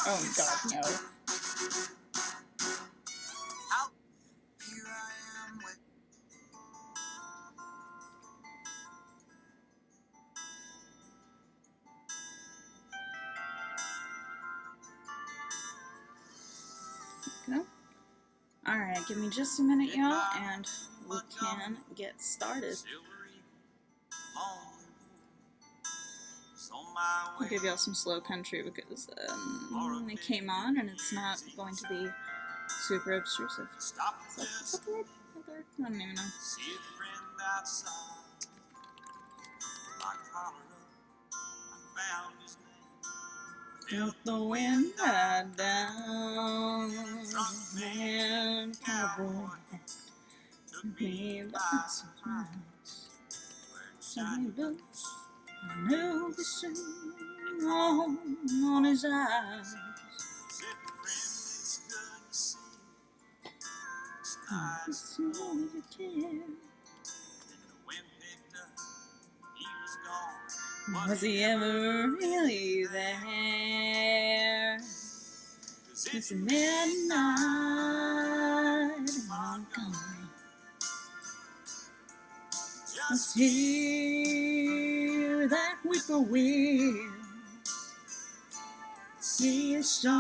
Oh God, no. Okay. Alright, give me just a minute, y'all, and we can get started. I'll give y'all some slow country because it came on and it's not going to be super obtrusive. Is that the word? I don't even know. Felt the wind die down, man, cowboy, me by surprise. Sunny boots, I knew the sun on his eyes. Was he ever really there? It's midnight in Montgomery. Just hear that whippoorwill. See the stars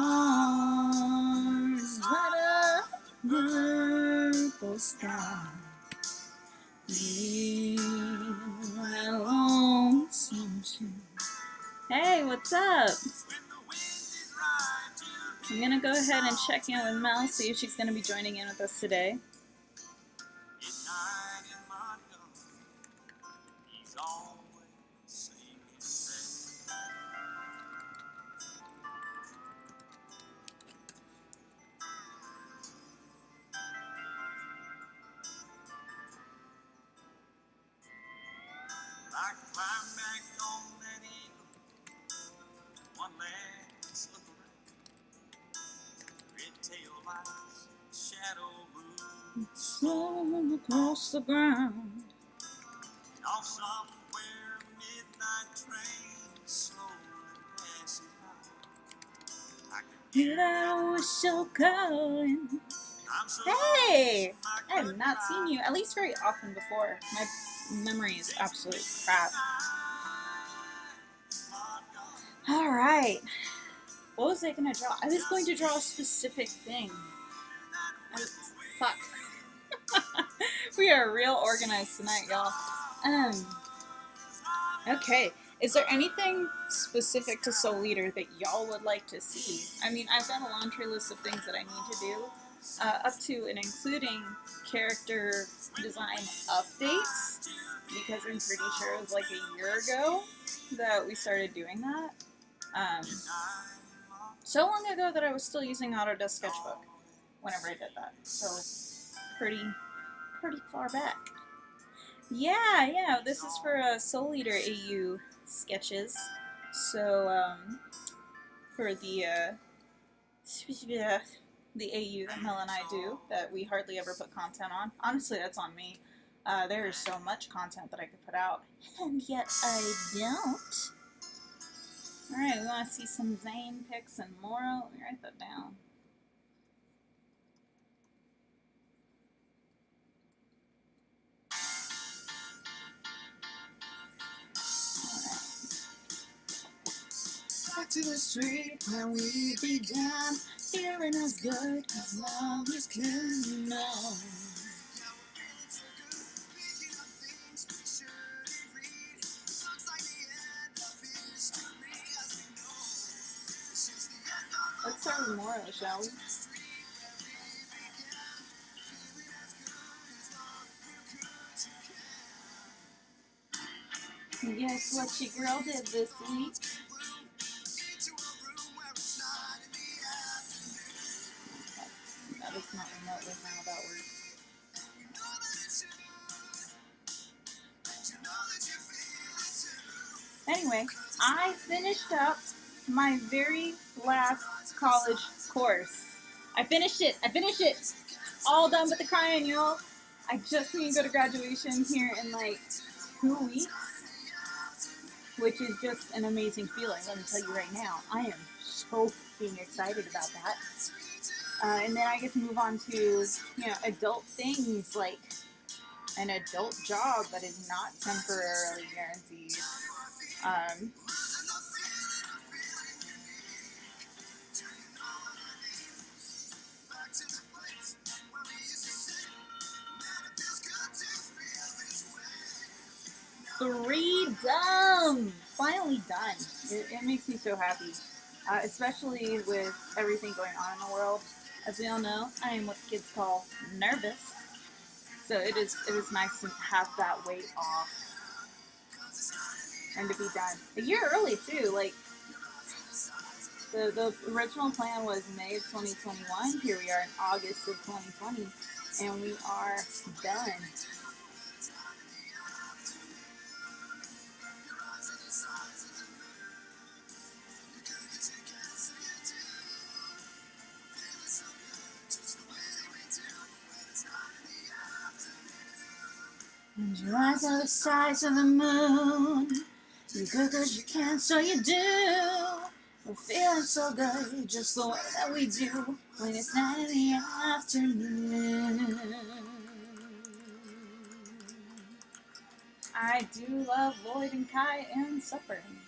light up purple sky. Feel that lonesome tune. Hey, what's up? I'm gonna go ahead and check in with Mel, see if she's gonna be joining in with us today. Slow across the ground. Off somewhere, midnight train slowly passing by. I can hear that whistle calling. Hey! I have not seen you, at least very often before. My memory is absolute crap. Alright. What was I gonna draw? I was going to draw a specific thing. Fuck. We are real organized tonight, y'all. Okay. Is there anything specific to Soul Eater that y'all would like to see? I mean, I've got a laundry list of things that I need to do, up to and including character design updates, because I'm pretty sure it was like a year ago that we started doing that. So long ago that I was still using Autodesk Sketchbook whenever I did that. So pretty far back. Yeah, this is for Soul Eater AU sketches. So, for the AU that Mel and I do, that we hardly ever put content on. Honestly, that's on me. There is so much content that I could put out, and yet I don't. Alright, we want to see some Zane pics and more. Let me write that down. Back to the street where we began, feeling as good as long as can know. Let's start with Mora, shall we? Guess what your girl did this week? That is not remotely how that works. Anyway, I finished up my very last college course. I finished it. All done with the crying, y'all. I just need to go to graduation here in like 2 weeks. which is just an amazing feeling. Let me tell you right now, I am so being excited about that. And then I get to move on to, adult things like an adult job that is not temporarily guaranteed. Um, Freedom! Finally done. It makes me so happy. Especially with everything going on in the world. As we all know, I am what kids call nervous. So it is nice to have that weight off and to be done. A year early too. Like the original plan was May of 2021. Here we are in August of 2020, and we are done. And your eyes are the size of the moon. You go 'cause you can, so you do. We're feeling so good, just the way that we do when it's night in the afternoon. I do love Lloyd and Kai and Suffering.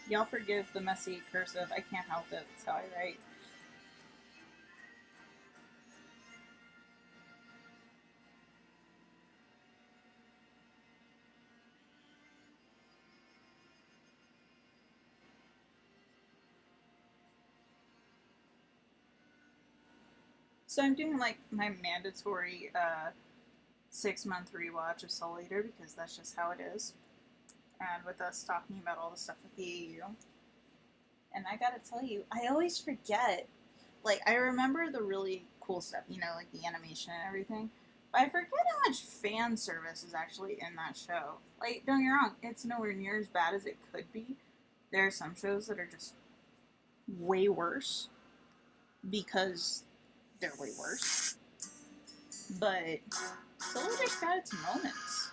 Y'all forgive the messy cursive. I can't help it. That's how I write. So I'm doing like my mandatory 6-month rewatch of Soul Eater because that's just how it is. And with us talking about all the stuff with the AU. And I gotta tell you, I always forget. Like, I remember the really cool stuff, like the animation and everything. But I forget how much fan service is actually in that show. Like, don't get me wrong, it's nowhere near as bad as it could be. There are some shows that are just way worse because they're way worse. But Soul Eater's got its moments.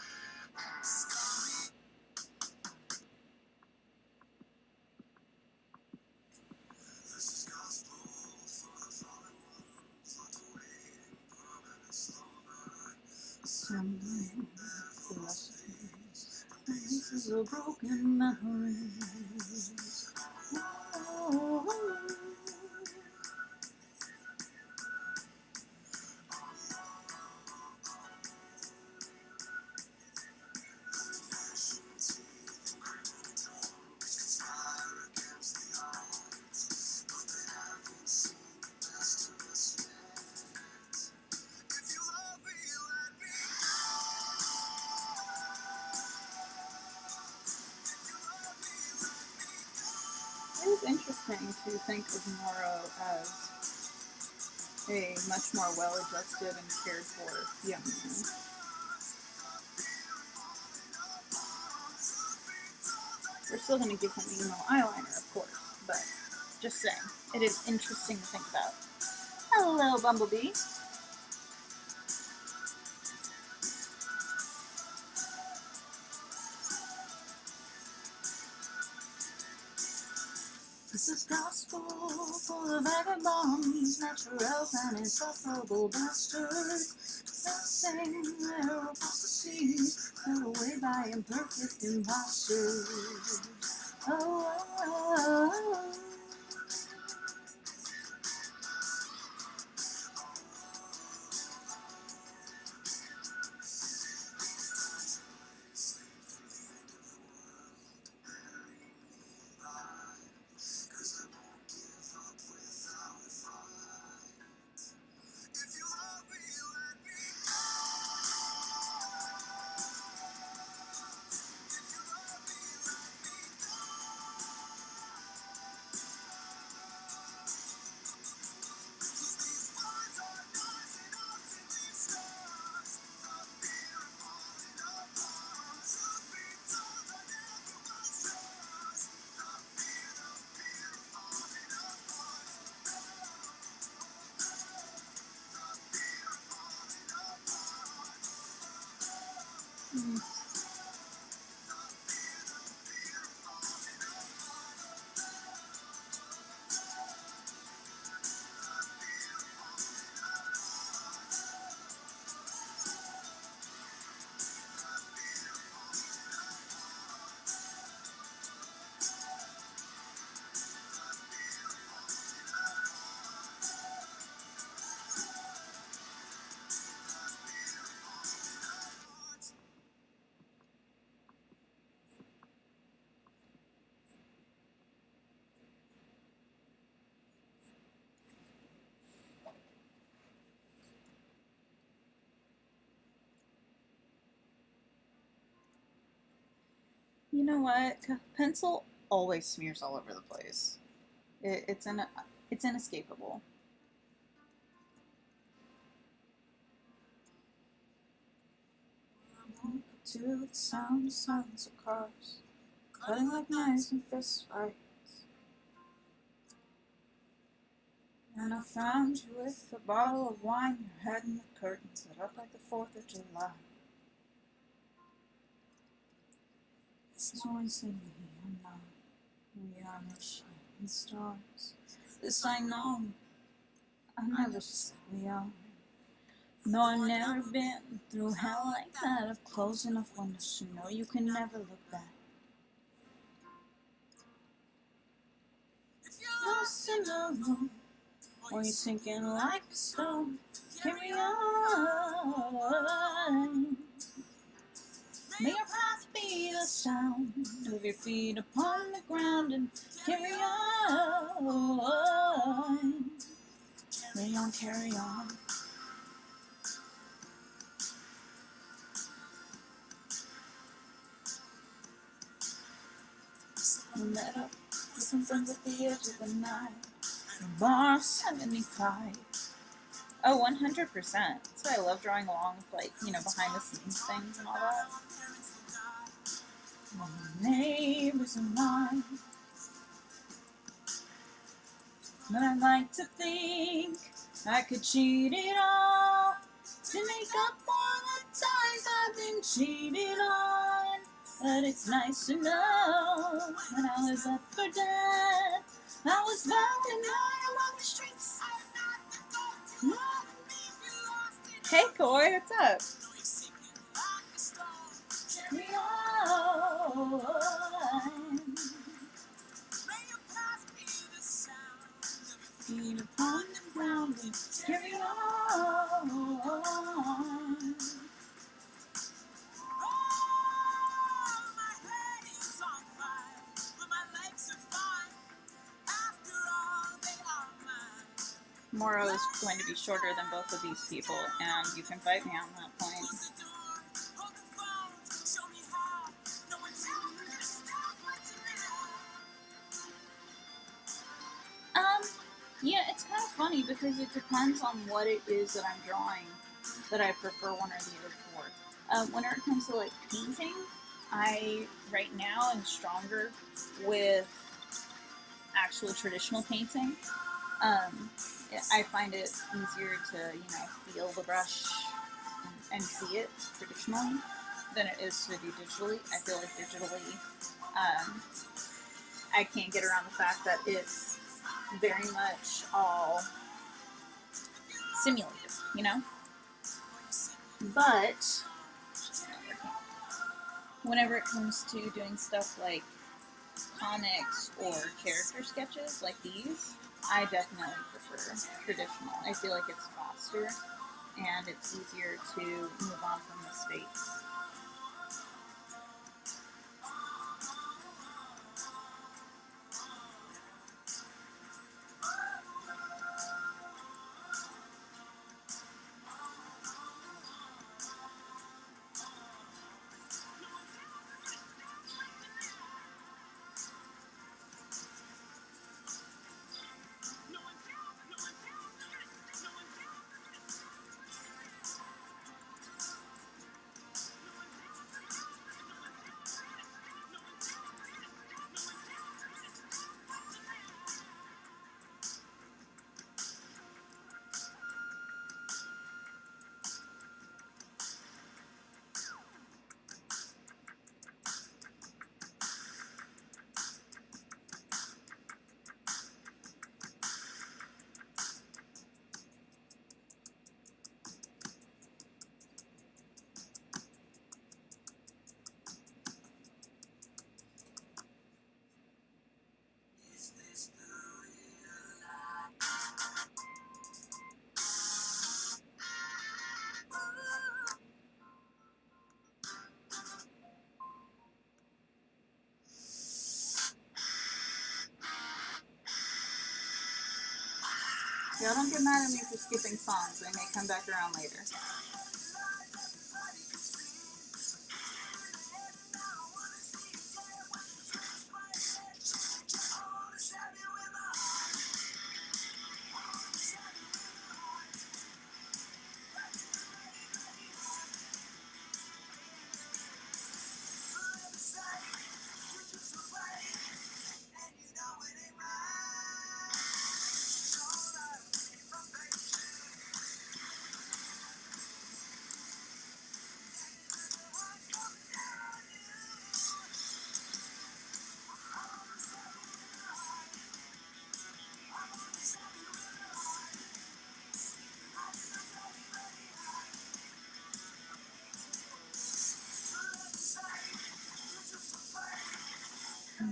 This is a broken memory. It is interesting to think of Moro as a much more well-adjusted and cared for young man. We're still going to give him emo eyeliner, of course, but just saying, it is interesting to think about. Hello, Bumblebee. This is gospel for the vagabonds, naturals and insufferable bastards. Sensing their apostasy, led away by imperfect imposters. Oh, oh, oh, oh. Mm. You know what? Pencil always smears all over the place. It's inescapable. To the sound of silence of cars, cutting like knives in fist fights. And I found you with a bottle of wine, your head in the curtains, lit up like the 4th of July. This one say me, I'm not. We are no shining stars. This I know. I never said we are. No, I've never been through hell like that. I've closed enough windows to know you can never look back. Lost in a room, or you sinking like a stone. Carry on. May your path be the sound of your feet upon the ground, and carry on. Carry on, carry on. We met up with some friends at the edge of the night. Bar 75. Oh, 100%. That's why I love drawing along with, like, you know, behind the scenes things and all that. My neighbors and mine. But I like to think I could cheat it all to make up for the times I've been cheated on. But it's nice to know when I was up for dead, I was bound and high along the streets. Hey, Coy, what's up? Carry on. Feet upon the ground, carry on. Moro is going to be shorter than both of these people, and you can fight me on that point. Yeah, it's kind of funny because it depends on what it is that I'm drawing that I prefer one or the other for. When it comes to, like, painting, I, right now, am stronger with actual traditional painting. I find it easier to, you know, feel the brush and see it traditionally than it is to do digitally. I feel like digitally, I can't get around the fact that it's very much all simulated, you know? But whenever it comes to doing stuff like comics or character sketches like these, I definitely prefer traditional. I feel like it's faster and it's easier to move on from mistakes. Y'all don't get mad at me for skipping songs. They may come back around later.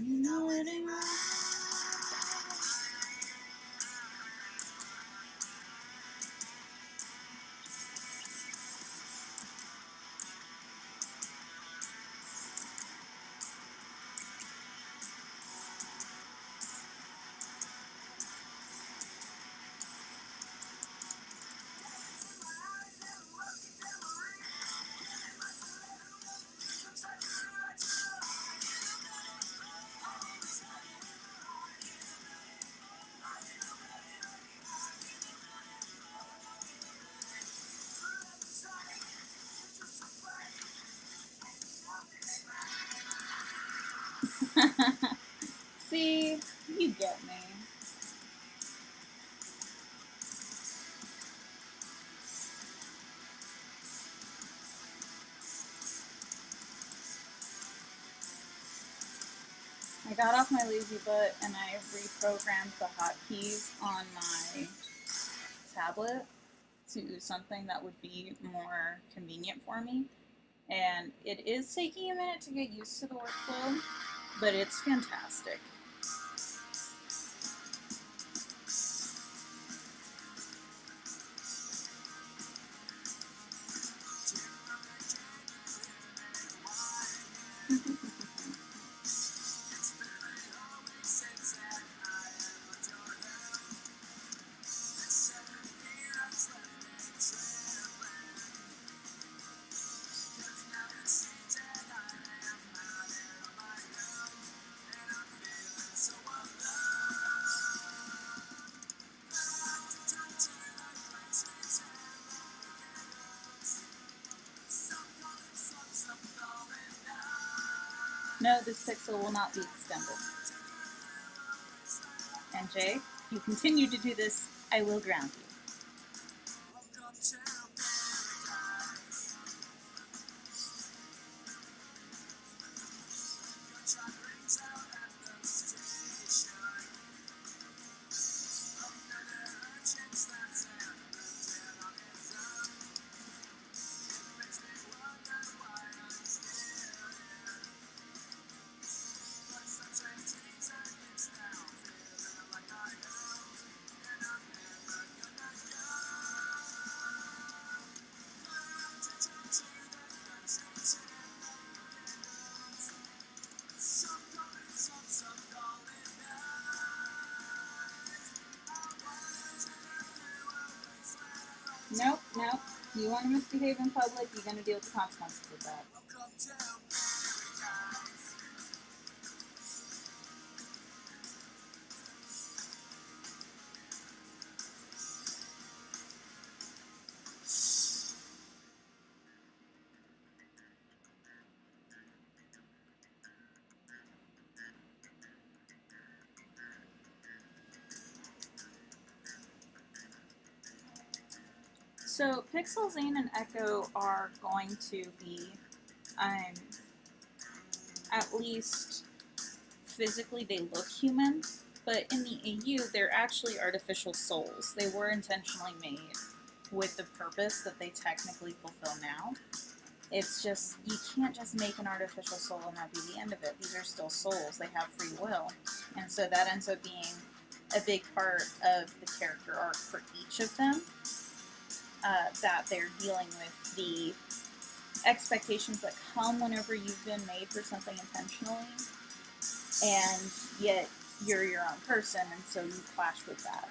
You know it ain't right. See, you get me. I got off my lazy butt and I reprogrammed the hotkeys on my tablet to something that would be more convenient for me. And it is taking a minute to get used to the workflow, but it's fantastic. No, this pixel will not be extended. And Jay, if you continue to do this, I will ground you. Nope, nope. You want to misbehave in public, you're going to deal with the consequences of that. So Pixel, Zane, and Echo are going to be, at least physically they look human, but in the AU they're actually artificial souls. They were intentionally made with the purpose that they technically fulfill now. It's just, you can't just make an artificial soul and that be the end of it. These are still souls. They have free will. And so that ends up being a big part of the character arc for each of them. That they're dealing with the expectations that come whenever you've been made for something intentionally, and yet you're your own person, and so you clash with that.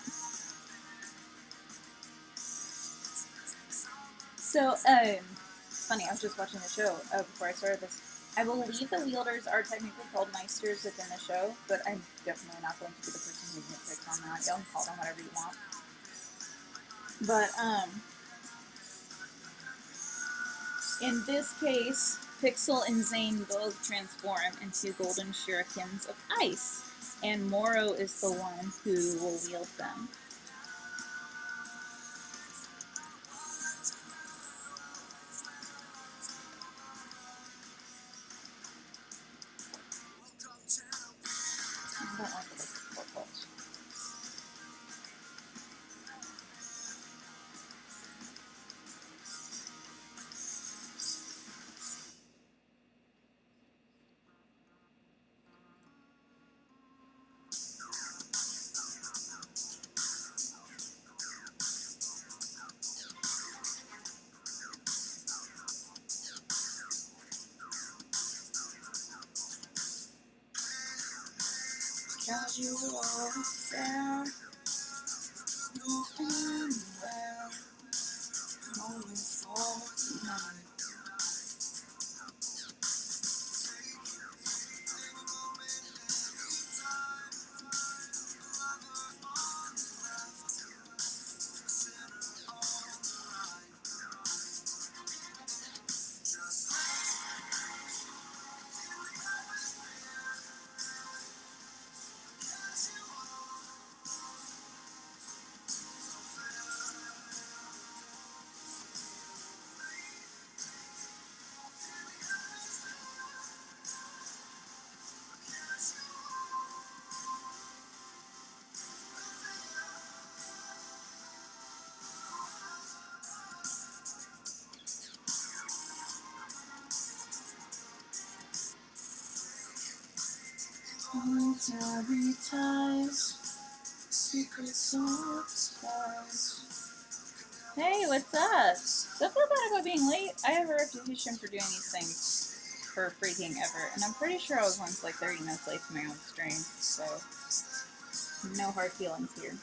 So, it's funny, I was just watching the show before I started this. I believe the wielders are technically called Meisters within the show, but I'm definitely not going to be the person who nitpicks on that. Y'all can call them whatever you want. But, in this case, Pixel and Zane both transform into golden shurikens of ice, and Moro is the one who will wield them. I don't want the purple. Cause you are fair, no anywhere, only for tonight. Monetary ties, secrets of spies. Hey, what's up? Don't feel bad about being late. I have a reputation for doing these things for freaking ever, and I'm pretty sure I was once like 30 minutes late to my own stream, so no hard feelings here.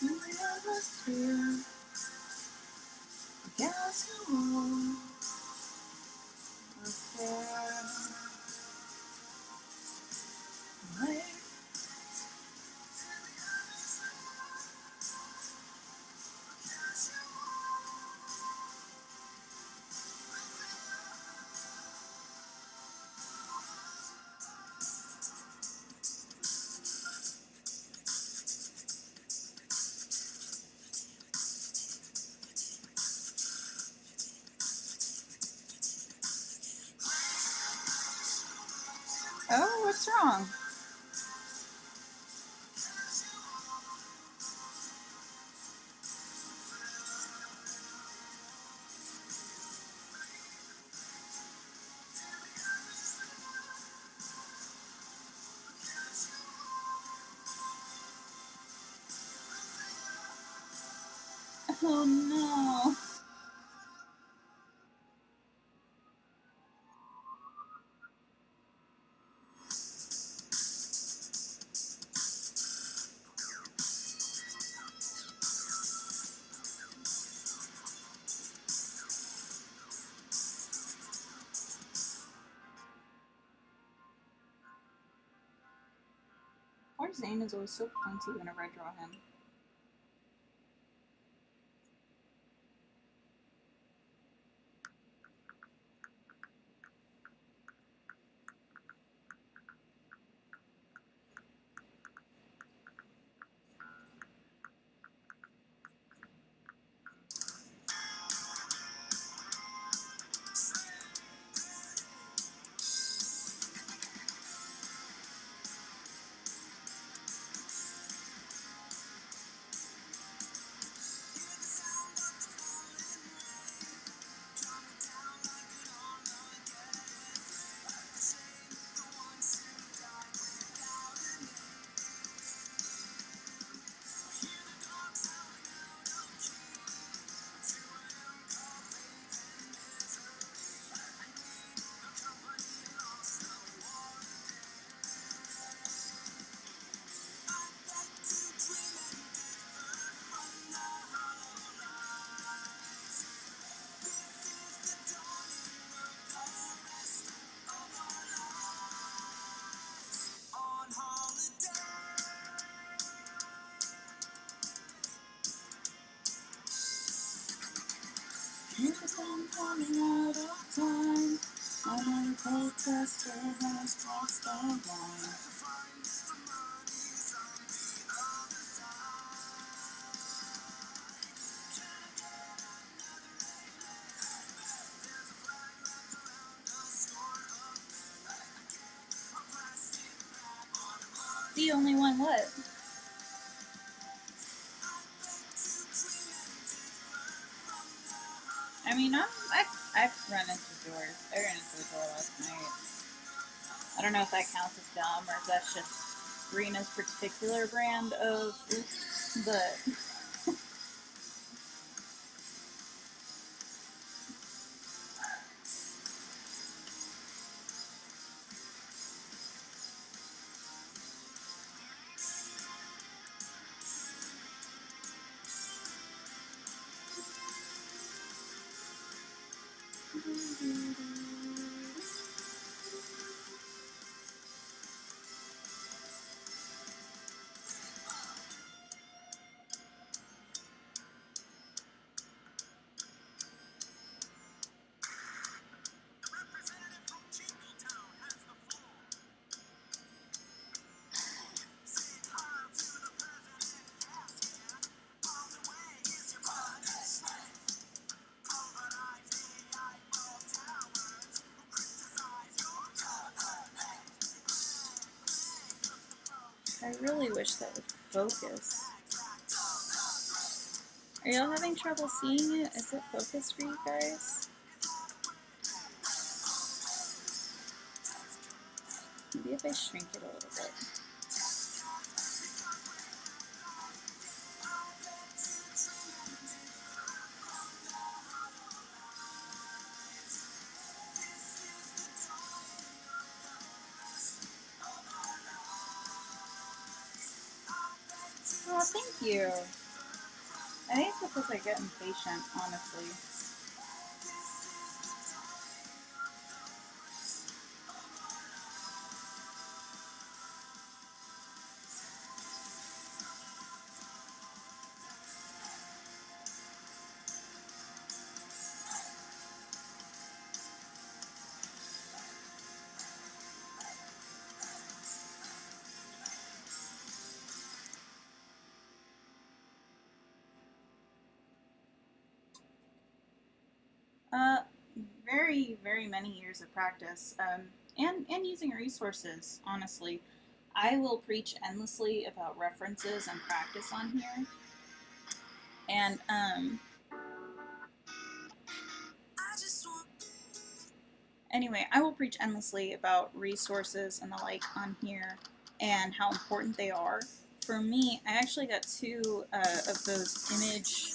In the atmosphere, gas you on affair. Like oh, what's wrong? Oh no. Poor Zane is always so pointy whenever I draw him. I'm running out of time. I'm gonna protest for has crossed the line. The only one what? I mean, I've run into doors. I ran into the door last night. I don't know if that counts as dumb or if that's just Rena's particular brand of oops, but I really wish that would focus. Are y'all having trouble seeing it? Is it focused for you guys? Maybe if I shrink it a little bit. Oh, thank you. I think it's because I get impatient, honestly. Very, very many years of practice, and using resources, honestly. I will preach endlessly about references and practice on here. And, anyway, I will preach endlessly about resources and the like on here and how important they are. For me, I actually got two of those image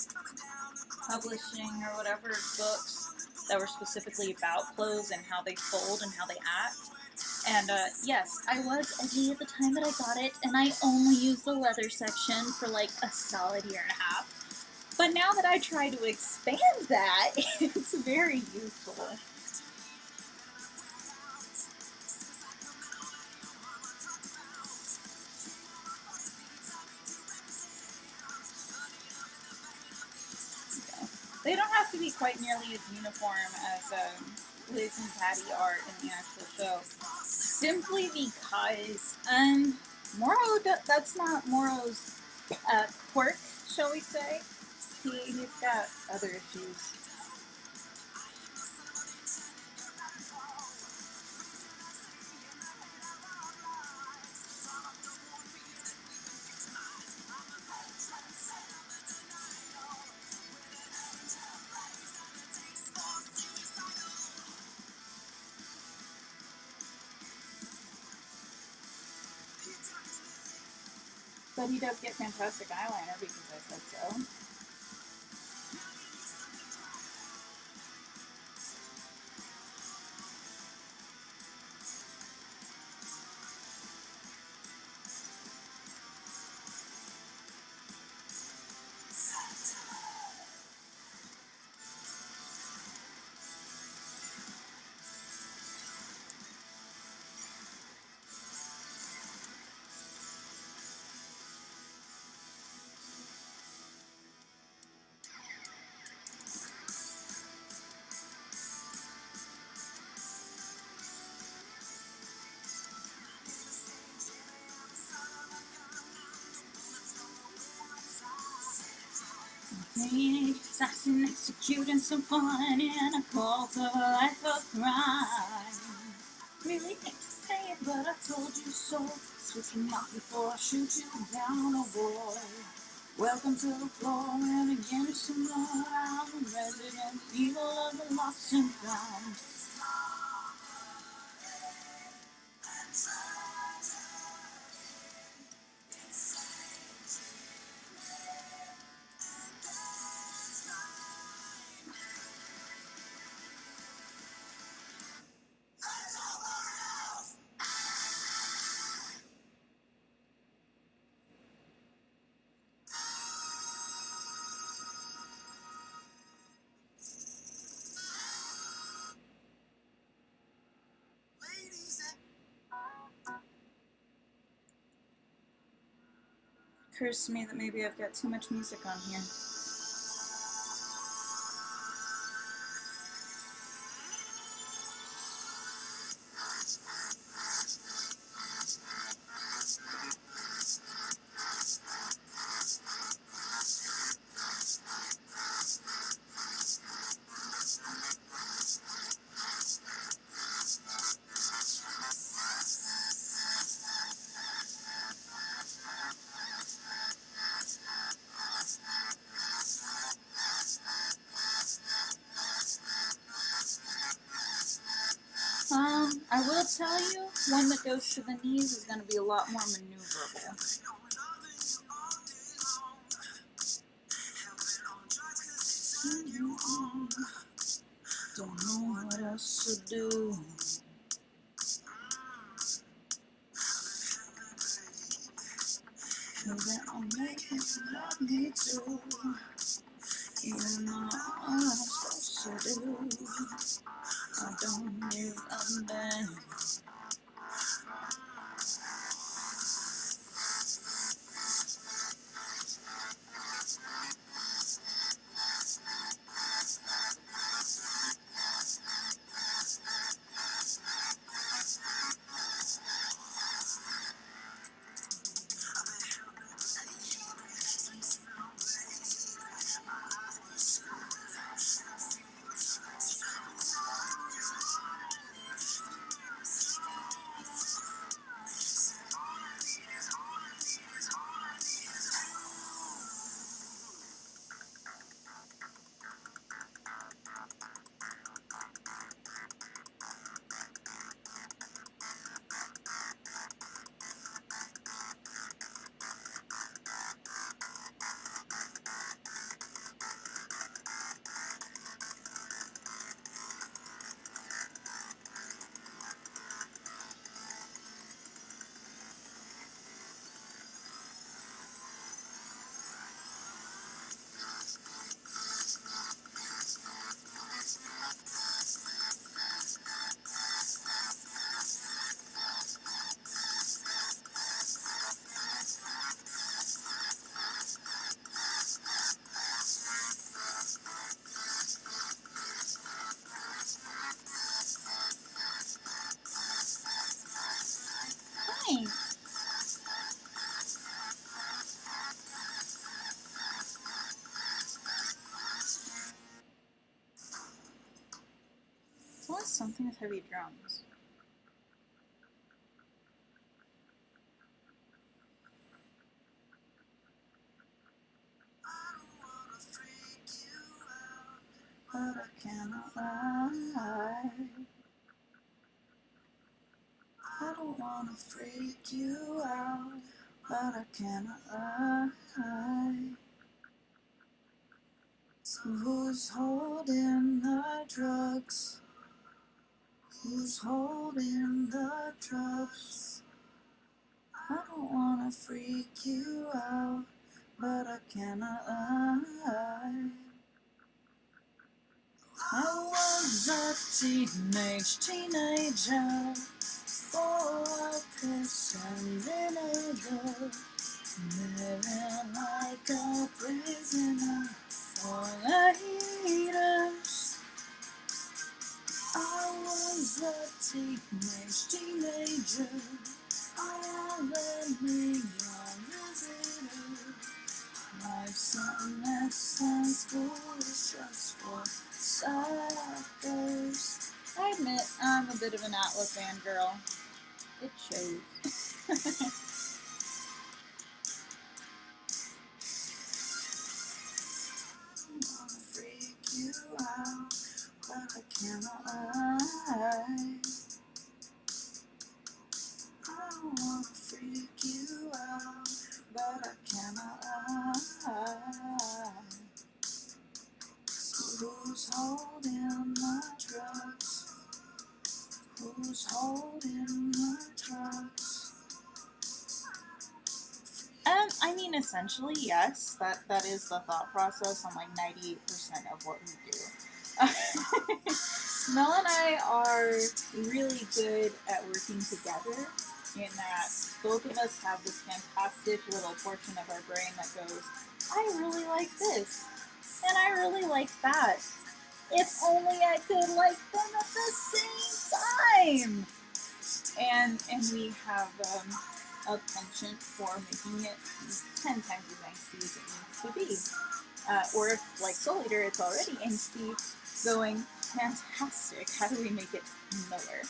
publishing or whatever books that were specifically about clothes and how they fold and how they act. And yes, I was edgy at the time that I got it, and I only used the leather section for like a solid year and a half. But now that I try to expand that, it's very useful. They don't have to be quite nearly as uniform as Liz and Patty are in the actual show. Simply because, Moro, that's not Moro's quirk, shall we say. He's got other issues. But he does get fantastic eyeliner because I said so. teenage assassin executing some fun in a cult of a life of crime. Really hate to say it, but I told you so. Switch me off before I shoot you down, oh boy. Welcome to the floor, and again it's some more. I'm Resident Evil of the lost and found. Occurs to me that maybe I've got too much music on here. I will tell you, one that goes to the knees is going to be a lot more maneuverable. Don't know what else to do. I'll make it love me too. Even though all I'm supposed to do, I don't give a damn. What's something with heavy drums? But I cannot lie. I don't wanna freak you out, but I cannot lie. So who's holding the drugs? Who's holding the drugs? I don't wanna freak you out, but I cannot lie. I was a teenager, full of piss and vinegar, living like a prisoner for the haters. I was a teenager, a lonely young visitor, Life's something that sounds cool is just for suckers. I admit I'm a bit of an Atlas fangirl. It shows. I wanna freak you out, but I cannot lie. I wanna freak you out, but I cannot lie. Who's holding the drugs? Who's holding the drugs? I mean, essentially, yes. That is the thought process on like 98% of what we do. Mel and I are really good at working together in that both of us have this fantastic little portion of our brain that goes, I really like this, and I really like that. If only I could like them at the same time. And we have a penchant for making it 10 times as angsty as it needs to be. Or if, like Soul Eater, it's already angsty, going, fantastic, how do we make it miller?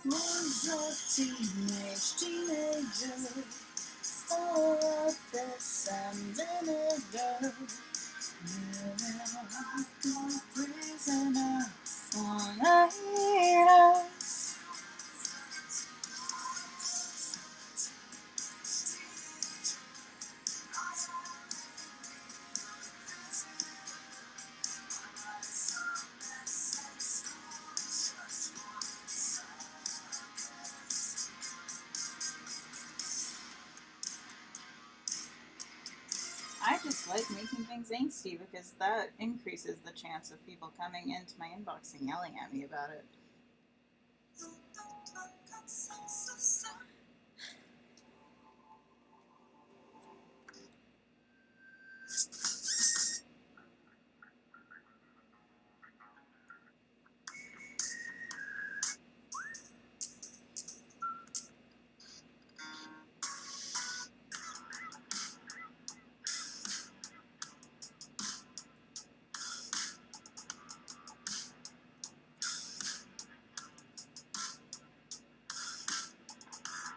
Was a teenager, full of this and vinegar. You're a prisoner on a hero. I just like making things angsty because that increases the chance of people coming into my inbox and yelling at me about it.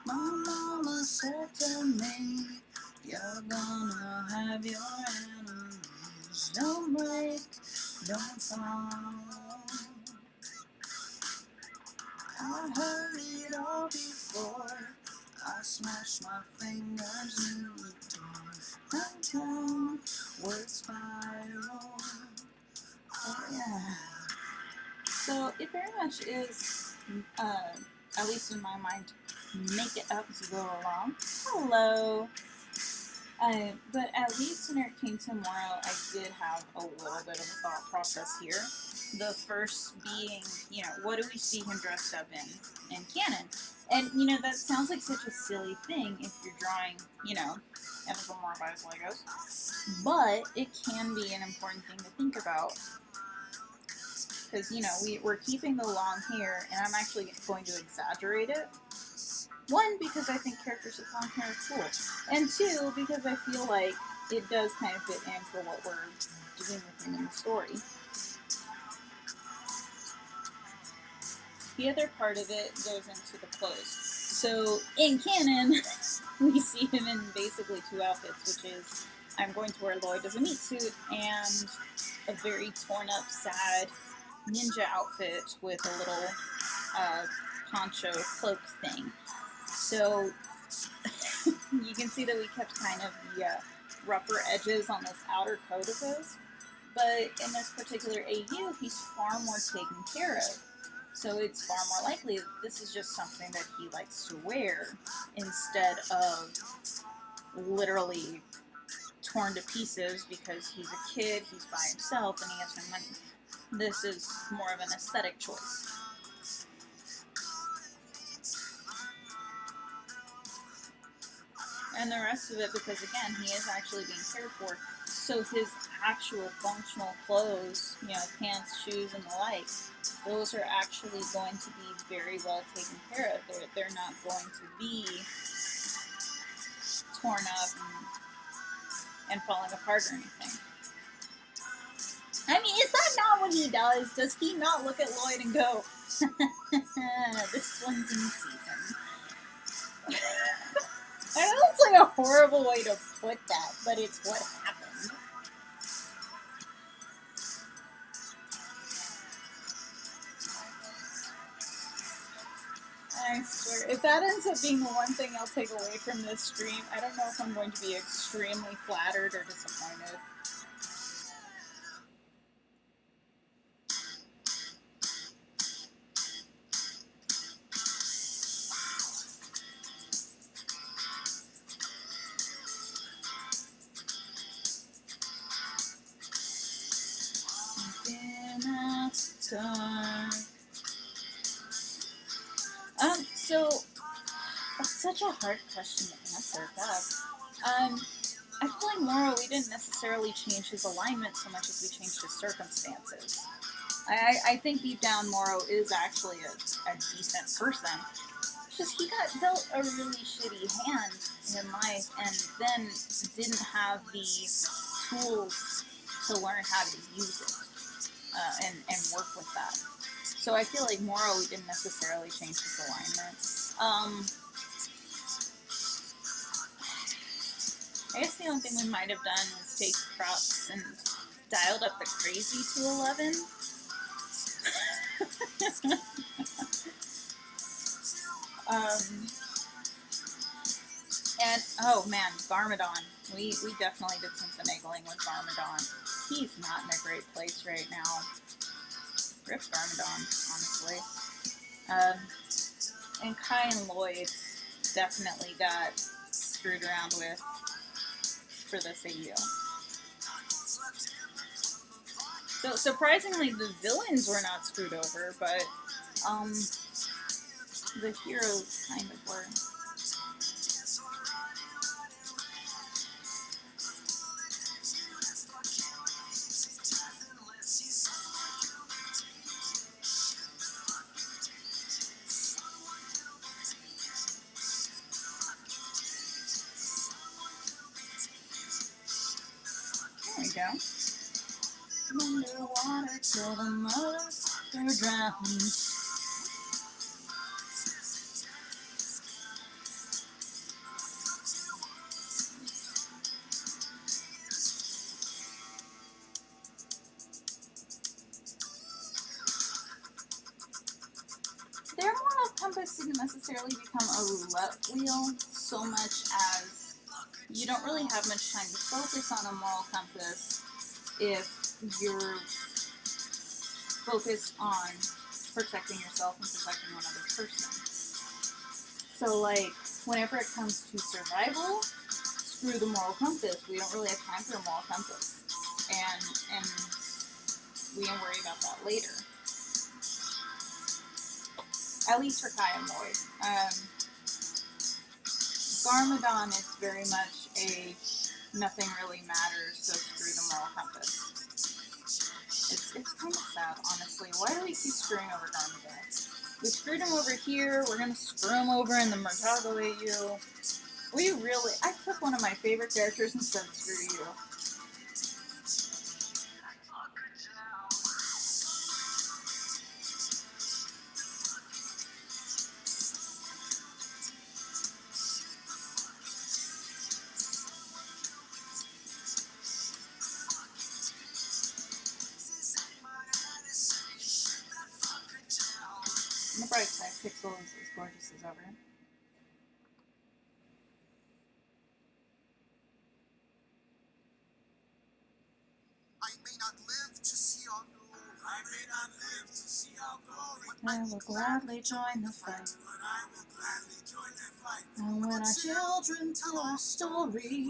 My mama said to me, you're gonna have your enemies. Don't break, don't fall. I heard it all before. I smashed my fingers in the door. Downtown, word spiral. Oh yeah. So it very much is, at least in my mind, make it up as you go along. Hello. But at least in It Came Tomorrow, I did have a little bit of a thought process here. The first being, what do we see him dressed up in canon? And, that sounds like such a silly thing if you're drawing, anthropomorphized Legos. But it can be an important thing to think about. Because, we're keeping the long hair, and I'm actually going to exaggerate it. One, because I think characters with long hair are cool. And two, because I feel like it does kind of fit in for what we're doing with him in the story. The other part of it goes into the clothes. So, in canon, we see him in basically two outfits, which is I'm going to wear Lloyd as a meat suit and a very torn up, sad ninja outfit with a little poncho cloak thing. So you can see that we kept kind of the rougher edges on this outer coat of his. But in this particular AU, he's far more taken care of. So it's far more likely that this is just something that he likes to wear instead of literally torn to pieces because he's a kid, he's by himself, and he has no money. This is more of an aesthetic choice. And the rest of it, because again, he is actually being cared for, so his actual functional clothes, you know, pants, shoes, and the like, those are actually going to be very well taken care of. They're not going to be torn up and falling apart or anything. I mean, is that not what he does? Does he not look at Lloyd and go, this one's in season? I know it's like a horrible way to put that, but it's what happened. I swear, if that ends up being the one thing I'll take away from this stream, I don't know if I'm going to be extremely flattered or disappointed. So that's such a hard question to answer, God. I feel like Moro, we didn't necessarily change his alignment so much as we changed his circumstances. I think deep down Moro is actually a decent person. It's just he got dealt a really shitty hand in life and then didn't have the tools to learn how to use it and work with that. So I feel like Moro, we didn't necessarily change his alignment. I guess the only thing we might have done was take props and dialed up the crazy to 11. And, oh man, Garmadon. We definitely did some finagling with Garmadon. He's not in a great place right now. Rip Garmadon, honestly. And Kai and Lloyd definitely got screwed around with for this AU. So surprisingly, the villains were not screwed over, but the heroes kind of were. Underwater till the monster drowns. Their moral compass didn't necessarily become a roulette wheel so much as you don't really have much time to focus on a moral compass if you're focused on protecting yourself and protecting one other person. So, like, whenever it comes to survival, screw the moral compass. We don't really have time for a moral compass. And we can worry about that later. At least for Kai and Lloyd. Garmadon is very much a nothing really matters, so screw the moral compass. It's kind of sad, honestly. Why do we keep screwing over Garmadon? We screwed him over here, we're gonna screw him over in the Ninjago AU. We really... I took one of my favorite characters instead of screw you. On the bright side, Pixel is as gorgeous as ever. I may not live to see our glory. I may not live to see our glory. I will gladly join the fight. But I will gladly join that fight. And when our children tell our story,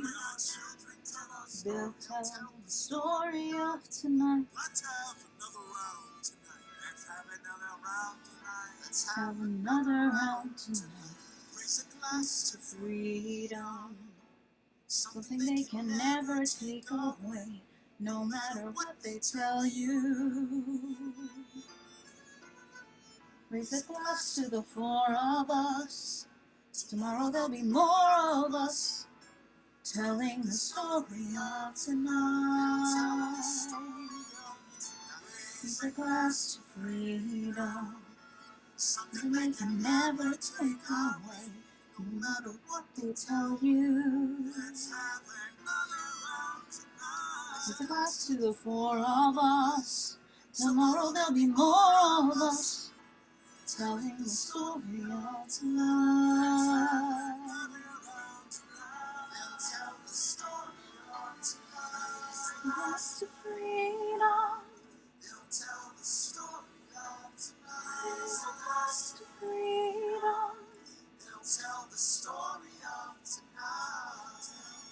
We'll tell the story of tonight. Let's have another round tonight. Let's have another round tonight. Let's Have another round tonight. raise a glass to Freedom, something they can never take away, no matter what they tell you. Raise a glass to the four of us. Tomorrow there'll be more of us, telling the story of tonight. Raise a glass to freedom, something they can never take away, no matter what they tell you. Let's have another round tonight. Raise a glass to the four of us. Tomorrow there'll be more of us, telling the story of tonight. They'll tell the story of tonight. Glass to freedom, They'll tell the story of tonight. raise a glass to freedom, They'll tell the story of tonight.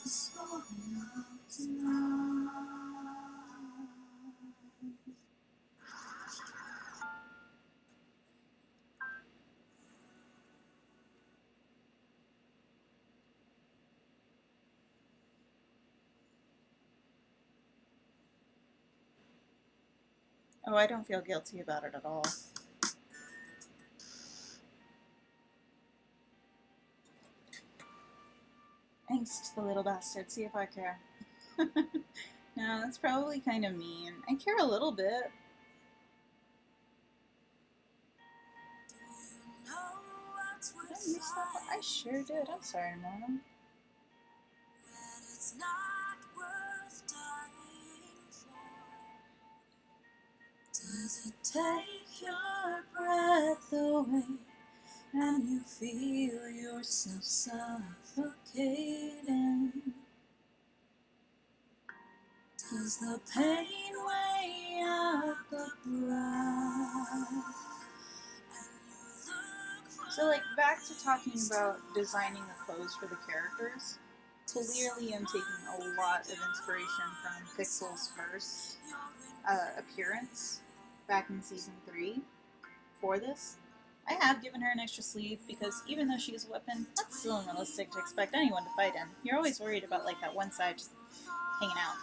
the story of tonight. Oh, I don't feel guilty about it at all. Angst, the little bastard. See if I care. No, that's probably kind of mean. I care a little bit. Did I miss that part? I sure did. I'm sorry, Mom. It's not worth dying for. Does it take your breath away and you feel yourself suffocating? Does the pain weigh out the pride? So, like, back to talking about designing the clothes for the characters. Clearly, I'm taking a lot of inspiration from Pixel's first appearance back in season 3 for this. I have given her an extra sleeve because even though she is a weapon, that's still unrealistic to expect anyone to fight in. You're always worried about like that one side just hanging out.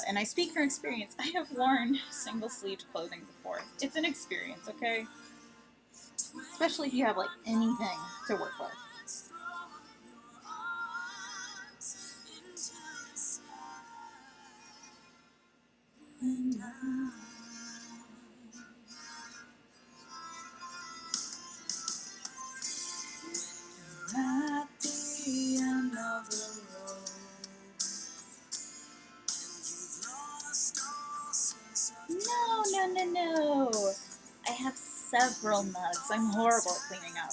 And I speak from experience. I have worn single-sleeved clothing before. It's an experience, okay? Especially if you have like anything to work with. And at the end of the road, No. I have several mugs. I'm horrible at cleaning up.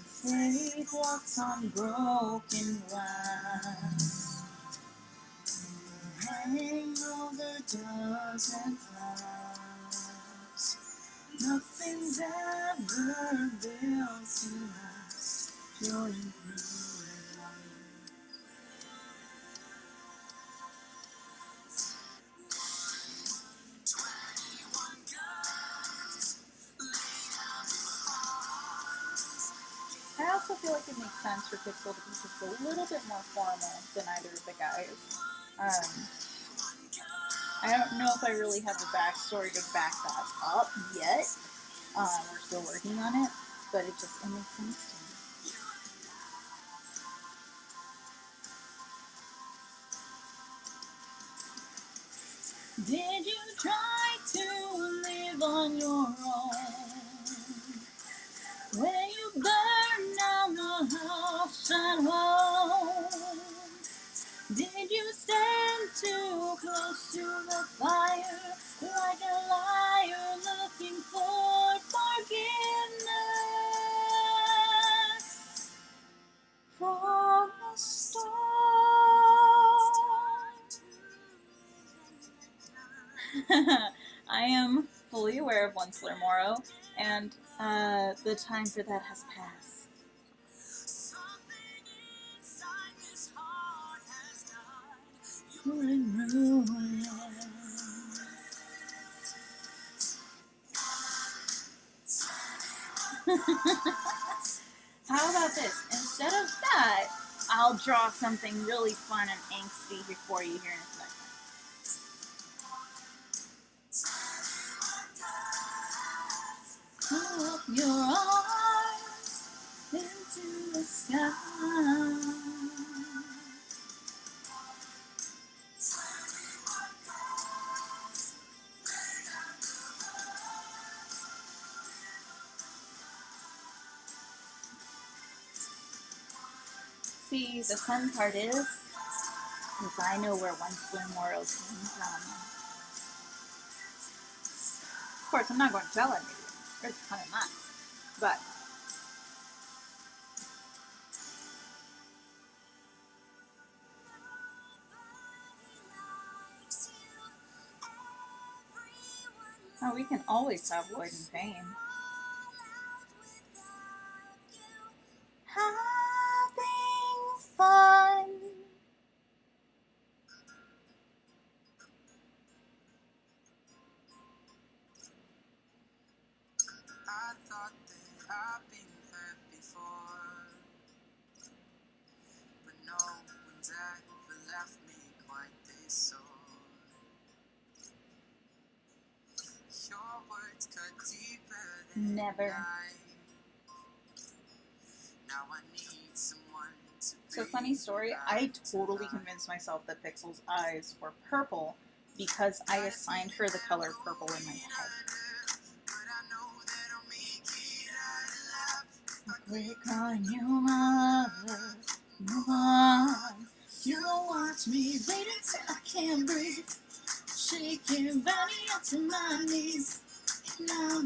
Faith walks on broken glass. Hangover doesn't last. Nothing's ever built to last. Joy and I also feel like it makes sense for Pixel to be just a little bit more formal than either of the guys. I don't know if I really have a backstory to back that up yet. We're still working on it, but it makes sense to me. Did you try to live on your own? When you burn down the house at home, did you stand too close to the fire, like a liar looking for forgiveness from the start? I am fully aware of once learn Moro, and the time for that has passed. Something inside this heart has died. You're in ruin. How about this? Instead of that, I'll draw something really fun and angsty for you here in a second. Up your eyes into the sky. See, the fun part is I know where once learn Moro came from. Of course, I'm not going to tell anybody. There's a ton of mine. But oh, we can always stop avoiding pain. Having fun. I thought that I've been hurt before, but no one's ever left me quite this sore. Your words cut deeper than Never. Now I need someone to So funny story, I totally convinced myself that Pixel's eyes were purple because I assigned her the color purple in my head. Click on your mother, move on. You don't watch me wait until I can't breathe. Shaking body up to my knees. Now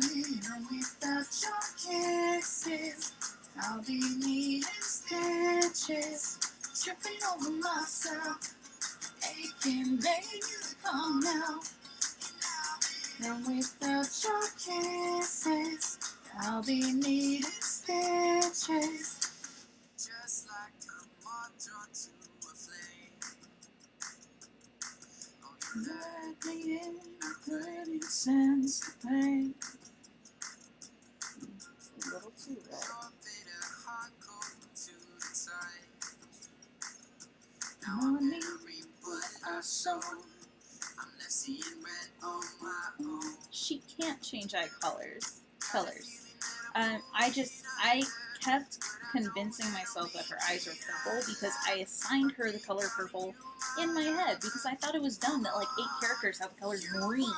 without your kisses, I'll be needing stitches. Tripping over myself, aching, begging you to come now. And without your kisses, I'll be needing stitches. Just like a moth drawn to a flame. Oh, you Let me in, I couldn't sense the pain. A little too red. your bitter heart cold to the touch. Now No I'm need gonna reap what I sow. I'm left seeing red on my own. She can't change eye colors. I kept convincing myself that her eyes were purple because I assigned her the color purple in my head because I thought it was dumb that like 8 characters have the color green.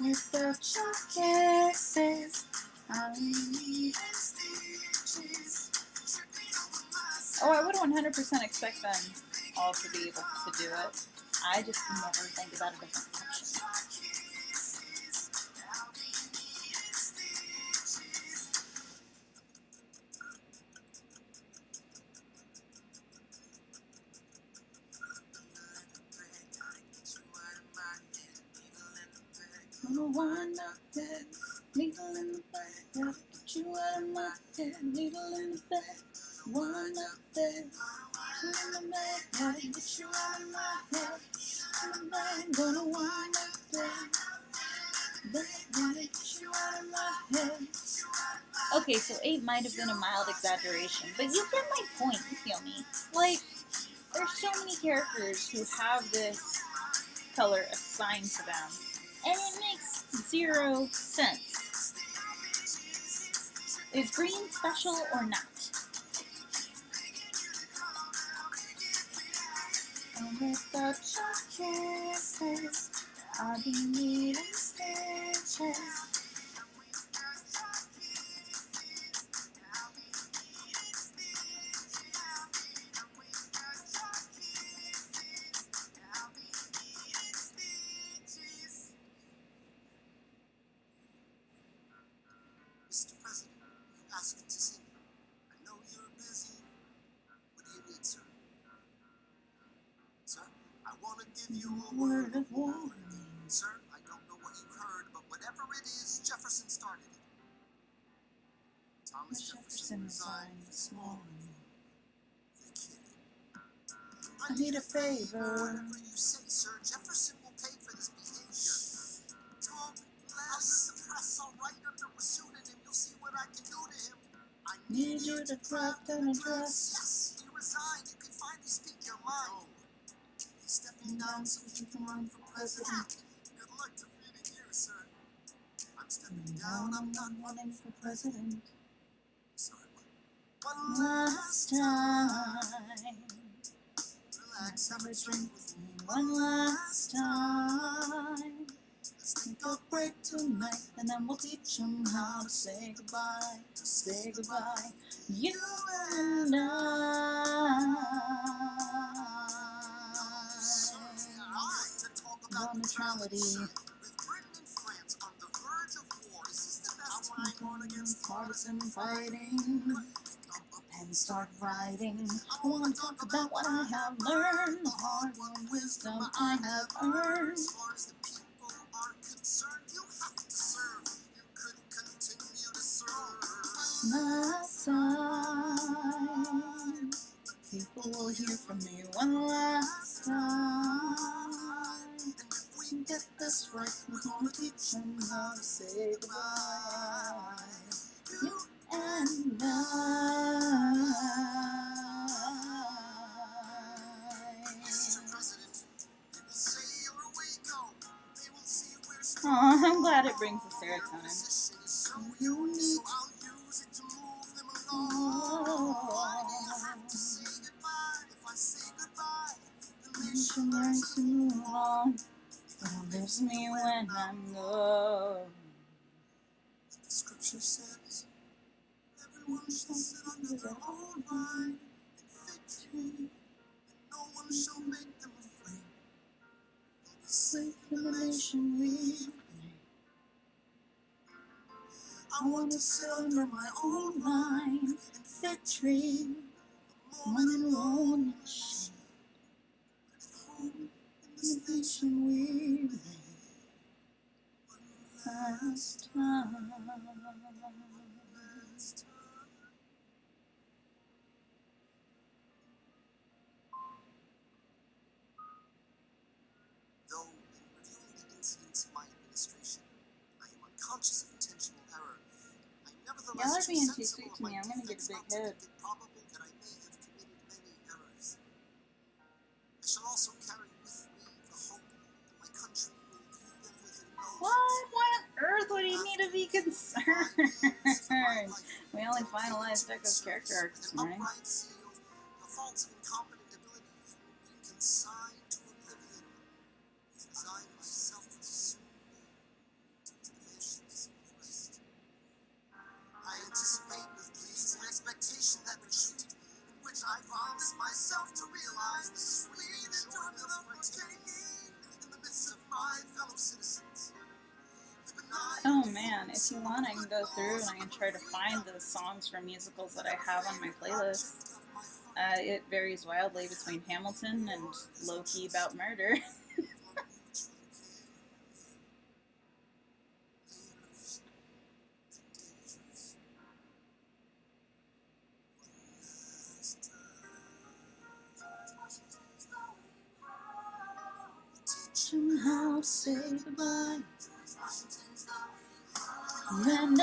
Without your kisses, I need stitches. Oh, I would 100% expect them all to be able to do it. I just never think about a different option. One up there, needle in the back, gotta get you out of my head, needle in the back. One up there, needle in the back, gotta get you out of my head, in the back, gonna wind up there, gotta get you out of my head. Okay, so 8 might have been a mild exaggeration, but you get my point, you feel me? Like, there's so many characters who have this color assigned to them, and it makes 0 sense. Is green special or not? And without your kisses, I'll be needing stitches. Mr. President, ask you to see. I know you're busy. What do you need, sir? you a word of warning. Sir, I don't know what you heard, but whatever it is, Jefferson started it. Thomas Jefferson resigned this morning. The kid. I need a favor. Whatever you say, sir, Jefferson will pay for this behavior. Tom, I'll use the press, I'll write under a pseudonym. You'll see what I can do to him. I Need you to draft an address. Yes, he resigned. You can finally speak your mind. He's stepping down so he can run for president. Good luck defeating you, sir. I'm stepping down. I'm not running for president. sorry. One Last time. Relax, have a drink with me. One last time. Let's Take a break tonight, and then we'll teach them how to say goodbye. Say goodbye. You and to talk about neutrality. With Britain and France on the verge of war, is this the best time on against Partisan fighting. And start writing. I want to talk about what I have learned, the hard-won wisdom I have earned. As far as the people are concerned, you have to serve. You couldn't continue to serve. Last time, people will hear from me one last time. And if we We get this right, we're gonna teach them how to say goodbye. You and Mr. President, they will say you're a Waco. They will see we're Oh, I'm glad it brings the serotonin. position is so unique, so I'll use it to move them along. Why do you have to say goodbye? If I say goodbye, the You nation should learn to move on. It leaves me when I'm gone. The scripture says, everyone shall sit under their own vine and fig tree, and no one shall make them afraid. They'll be safe In the nation we live. I want to sit under my own Vine and fig tree, moment one alone and at home in in this the nation. nation we live. Last time. Though in reviewing the incidents of my administration, I am unconscious of intentional error. I am nevertheless Y'all are being too sensible sweet of to me. my I'm gonna get a defects big not to head. make it probable that I may have committed many errors. I shall also carry with me the hope that my country will view them with indulgence. What? Why on earth would he need to be concerned? We only finalized Deco's character arc this morning. Upright zeal, the faults of incompetent abilities will be consigned to oblivion, as I myself will soon be to the nations of Christ. I anticipate with pleasing expectation that retreat in which I promise myself to realize the sweet enjoyment of partaking in the midst of my fellow citizens. Oh man, if you want I can go through and I can try to find the songs from musicals that I have on my playlist. It varies wildly between Hamilton and low-key about murder. Teach him how to say goodbye. And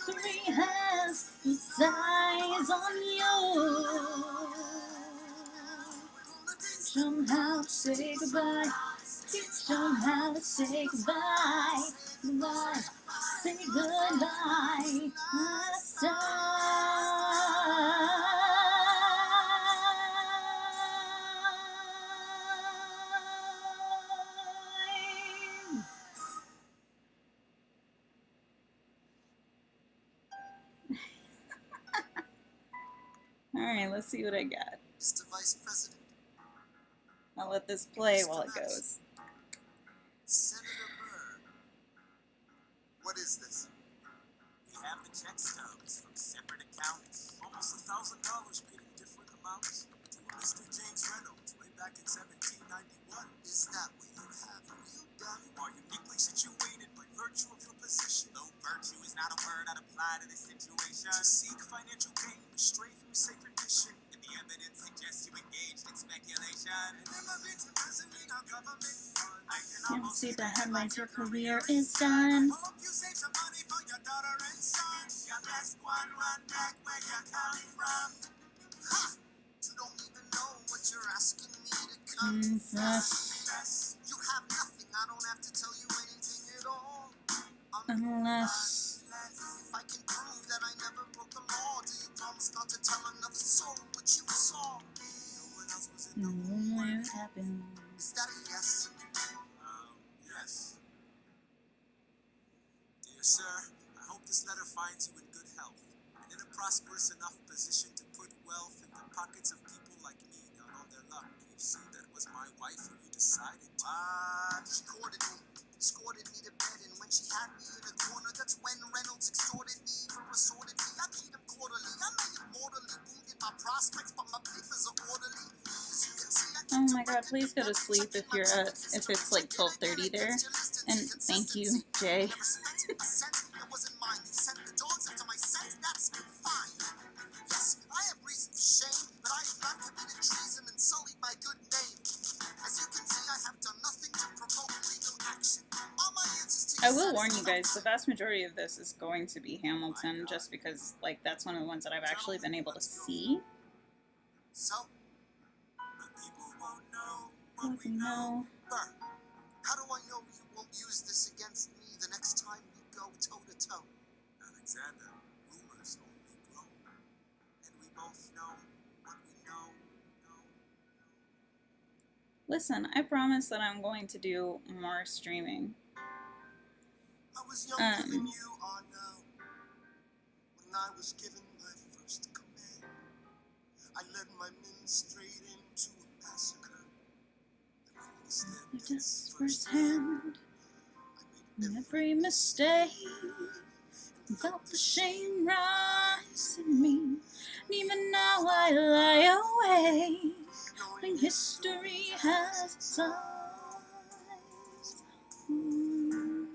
Three has its eyes on you. Teach them how to say goodbye. Teach them how to say goodbye. Goodbye. Say goodbye. Last time. Alright, let's see what I got. Mr. Vice President, I'll let this play while it goes. Senator Burr, What is this? We have the check stubs from separate accounts. Almost $1,000 paid in different amounts to a Mr. James Reynolds way back in 1791. Is that what you have? You done? You are uniquely situated by virtue of your position. Though virtue is not a word I'd apply to this situation. To seek financial gain, stray from your sacred mission. And the evidence suggests you engaged in speculation. And immigrants imprisoning our government fund. I can You almost see the headlines, your career is done. hope you save some money for your daughter and son. Your best one run back where you come from. Ha! You don't even know what you're asking me to Confess. Yes. You have nothing. I don't have to tell you anything at all. Unless If I can prove that I never broke the law, do you promise not to tell another soul what you saw? No one else was in no the room. one happened. Is that a yes? Yes. Dear sir, I hope this letter finds you in good health and in a prosperous enough position to put wealth in the pockets of people like me down on their luck. You see, that was my wife who you decided to. She courted me, escorted me to bed, and when she had me in a corner, that's when Reynolds extorted me for assorted me. I paid him quarterly. I may have mortally wounded my prospects, but my papers are orderly. As you can see, I Oh my god, please go to sleep if you're at, if it's like 12:30 there. And thank you, Jay. Never spent a cent that wasn't mine. They sent the dogs after my scent. That's fine. Yes, I have reason for shame, but I have not committed treason and sullied my good name. As you can see, I have done nothing to provoke legal action. All my answers to I will warn you guys, the vast majority of this is going to be Hamilton, just because, like, that's one of the ones that I've actually been able to see. So, The people won't know What what we know. Burr, how do I know you won't use this against me the next time we go toe to toe? Alexander, rumors only grow. And we both know what we know. Listen, I promise that I'm going to do more streaming. I was younger than you are now. When I was given my first command, I led my men straight into a massacre. I witnessed their You deaths just firsthand, I made every mistake, and felt the shame rise in me. And even now I lie awake, when history has its eyes on me.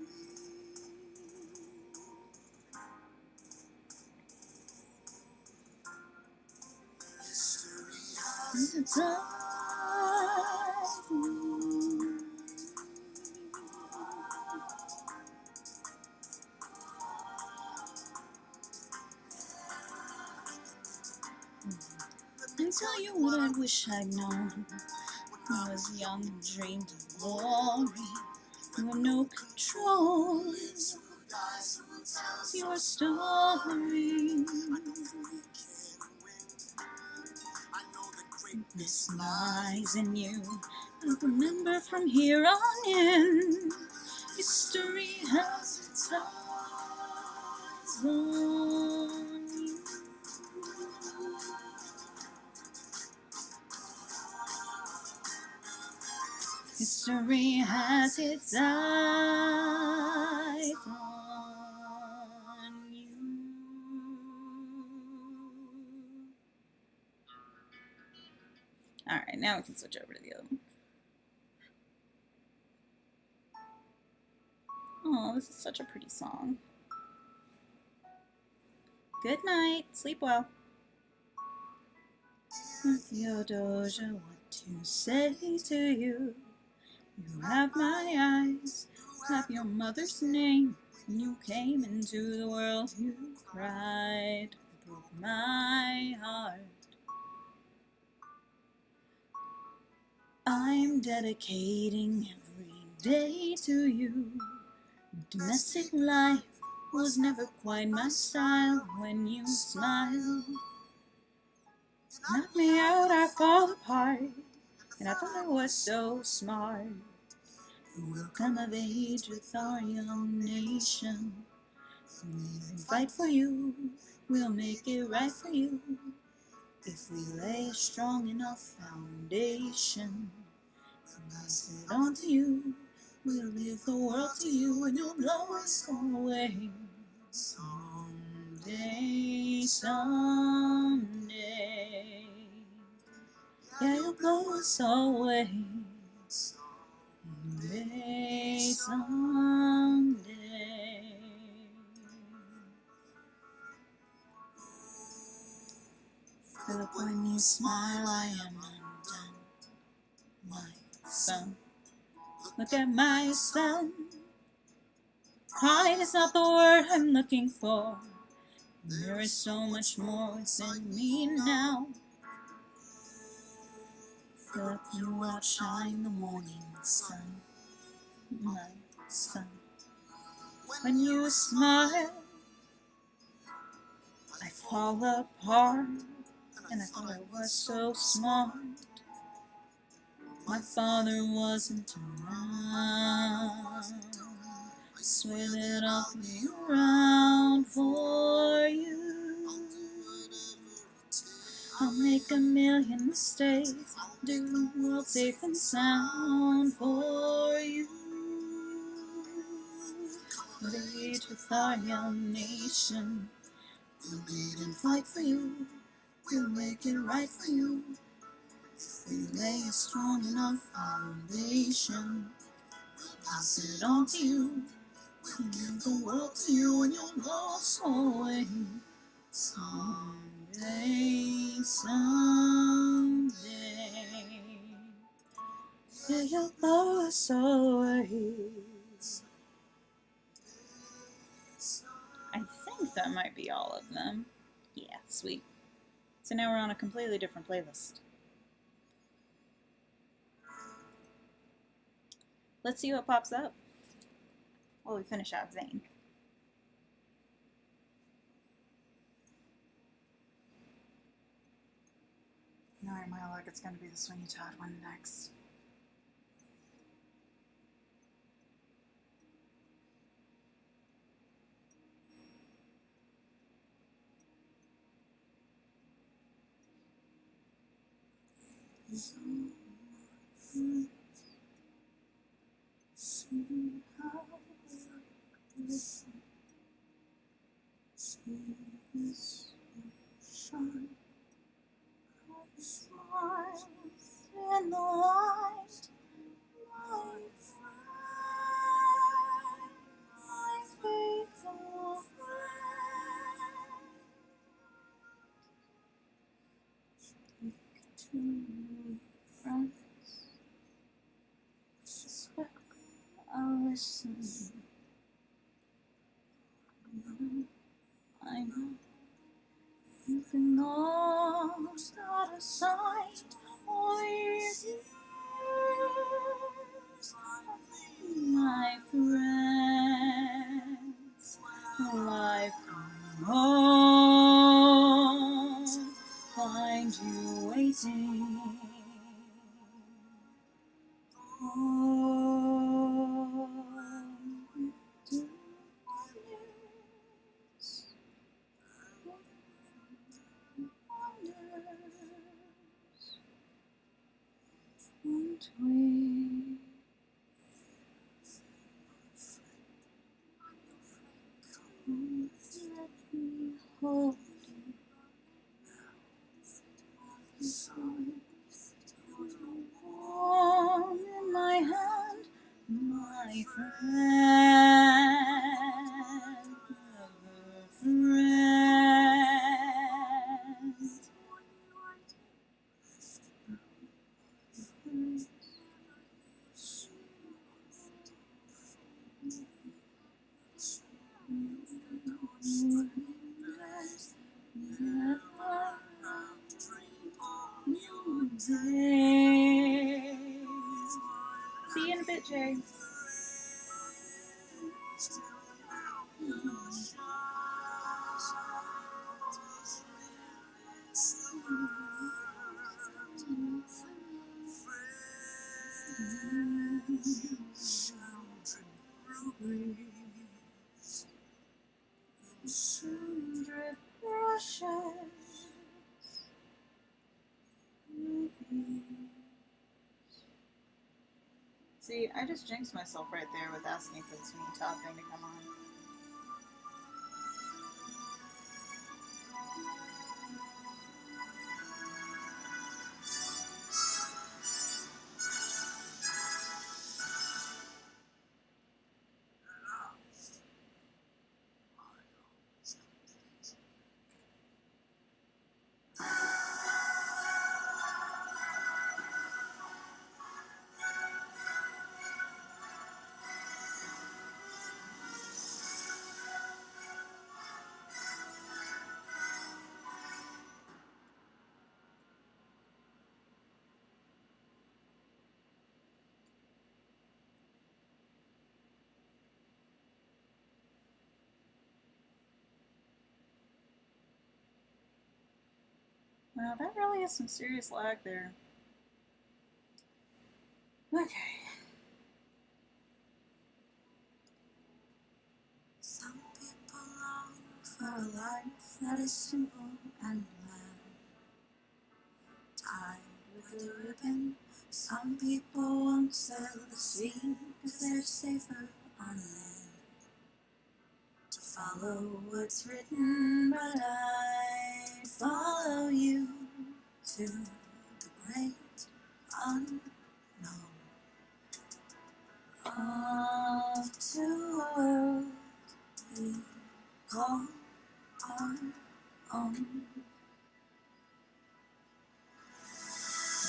history has Its eyes on me. Let me tell you what I wish I'd known. When I was young and dreamed of glory, you have no control. It's your story. This lies in you. I remember from here on in, history has its eyes on you. History has its eyes on you. Alright, now we can switch over to the other one. Oh, this is such a pretty song. Good night. Sleep well. Theodosia, what to say to you? You have my eyes, have your mother's name. When you came into the world, you cried, broke my heart. I'm dedicating every day to you. Domestic life was never quite my style. When you smile, knock me out, I fall apart. And I thought I was so smart. We'll come of age with our young nation. We'll fight for you, we'll make it right for you. If we lay a strong enough foundation, pass it on to you. We'll leave the world to you and you'll blow us away. Someday, someday. Yeah, you'll blow us away. Someday, someday. Philip, when you smile, I am undone. My son, look at my son. Pride is not the word I'm looking for. There is so much more within me now. Philip, you outshine the morning sun. My son, when you smile, I fall apart. And I thought I was so smart. My father wasn't around. I swear that I'll be around for you. I'll make a million mistakes, do the world safe and sound for you. Rage with our young nation, we'll bleed and fight for you. We'll make it right for you. If we lay a strong enough foundation, we'll pass it on to you. We'll give the world to you and you'll blow us away. Someday, someday, yeah, you'll blow us away. I think that might be all of them. Yeah, sweet. So now we're on a completely different playlist. Let's see what pops up while we finish out Zane. Knowing my luck, it's going to be the Sweeney Todd one next. Smiles in the light, my friend, my faithful friend. Speak to me, friends. Suspect I'll listen. I know. You've been lost out of sight all these years, my friends. Life will home, find you waiting. Won't we? Let me hold you. Warm in my hand, my friend, friend. See you in a bit, Jay. See, I just jinxed myself right there with asking for this new topping to come on. Wow, that really is some serious lag there. Okay. Some people long for a life that is simple and bland, tied with a ribbon. Some people won't sail the sea because they're safer on land. To follow what's written, but I follow you to the great unknown. Off to a world we call our own.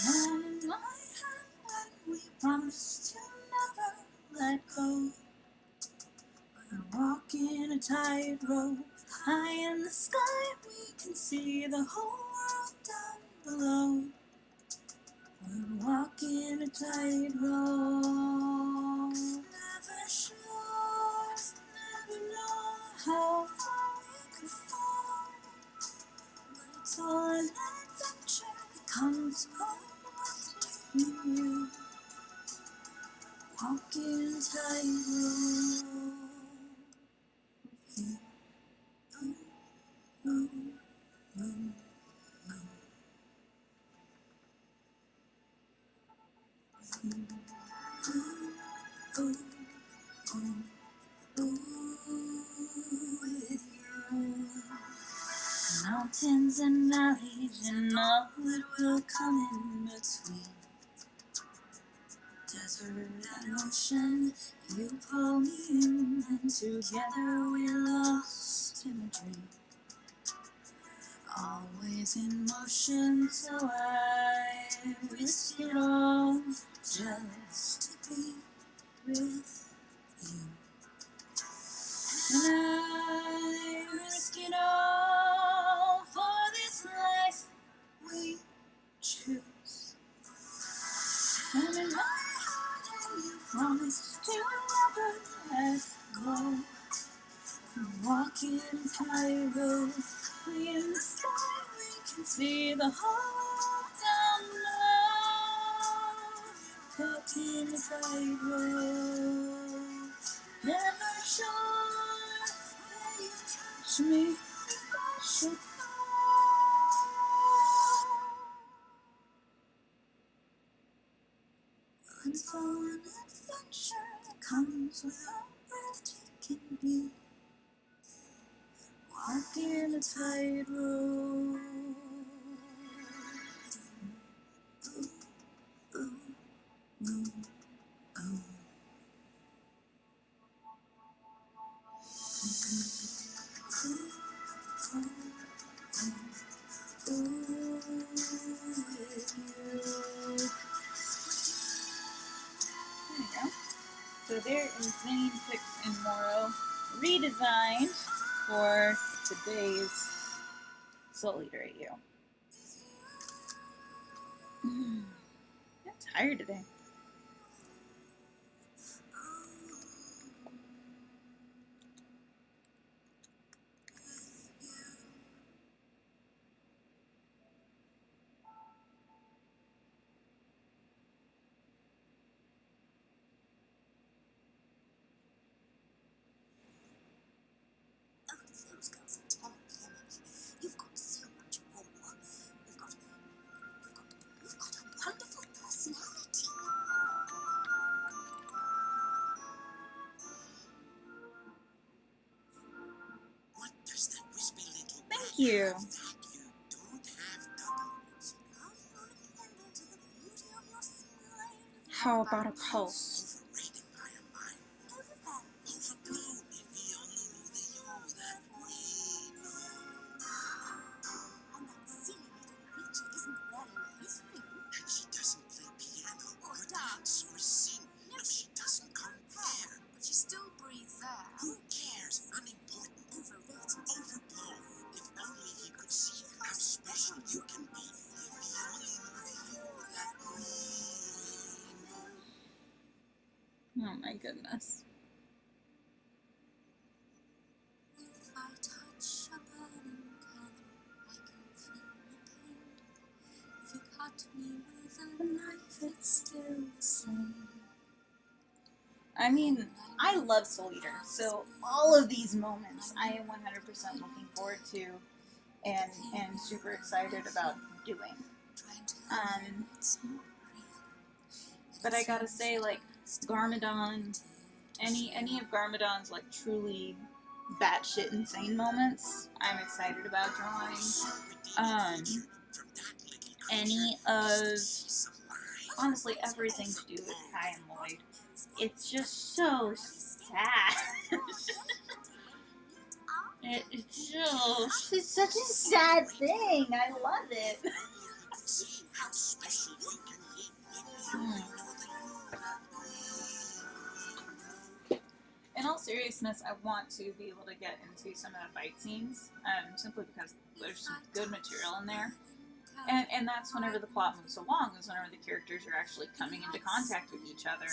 Hand in my hand, and we promise to never let go. We're walking a tightrope. High in the sky, we can see the whole world down below. We're walking a tightrope. Never sure, never know how far we could fall. But it's all an adventure that comes from you. Walking tightrope. You. Ooh, ooh, ooh, ooh. Ooh, ooh, ooh, ooh, with you. Mountains and valleys and all that will come in between. Desert and ocean, you pull me in, and together we're lost in a dream. Always in motion, so I risk it all just to be with you. And I risk it all for this life we choose. And in my heart, you promise to never let go. We're walking tightrope. We in the sky, we can see the whole down below. Walking tightrope. Never sure where you touch me if I should fall. It's all an adventure that comes with a breathtaking view. Walking a tightrope. Ooh, ooh, ooh, ooh. There you go. So there is Zane Fix and Moro redesigned for today's Soul Eater AU. I'm tired today. Those girls are terribly enemy. You've got so much more. You've got a wonderful personality. Thank you. That you don't have doubles. How about a pulse? Overrated by a mile. Overblown if we only knew the you that we know. And that silly little creature isn't wearing his ring. And she doesn't play piano or dance or sing. No, she doesn't compare. But she still breathes air. Who cares? Unimportant. Overrated. Overblown. If only he could see how special you can be. If he only knew the you that we know. Oh my goodness. If I touch a burning candle, I can feel the pain. If you cut me with a knife, it's still the same. I mean, I love Soul Eater, so all of these moments I am 100% looking forward to and super excited about doing. But I gotta say, like, Garmadon, any of Garmadon's, like, truly batshit insane moments, I'm excited about drawing. Any of, honestly, everything to do with Kai and Lloyd. It's just so sad. It's such a sad thing. I love it. In all seriousness, I want to be able to get into some of the fight scenes, simply because there's some good material in there. And that's whenever the plot moves along, is whenever the characters are actually coming into contact with each other.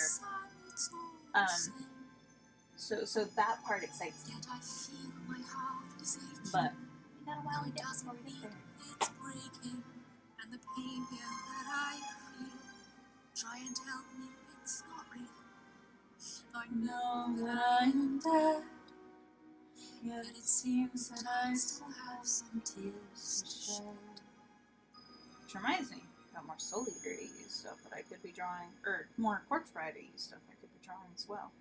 So that part excites me. But we got a while to get before we get there. It's breaking, and the pain here that I feel. Try and help me, it's not real. I Know that I am dead, yet it seems that I still have some tears to shed. Which reminds me, I've got more Soul Eater to use stuff that I could be drawing, or more Corpse Bride to use stuff I could be drawing as well.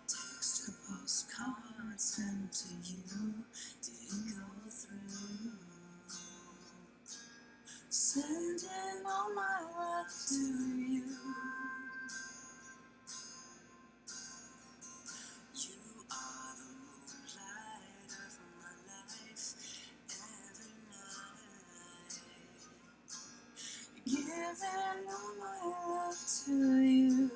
text a postcard sent to you. Did it go through? Sending all my love to you. You are the moonlight of my life every night. Giving all my love to you.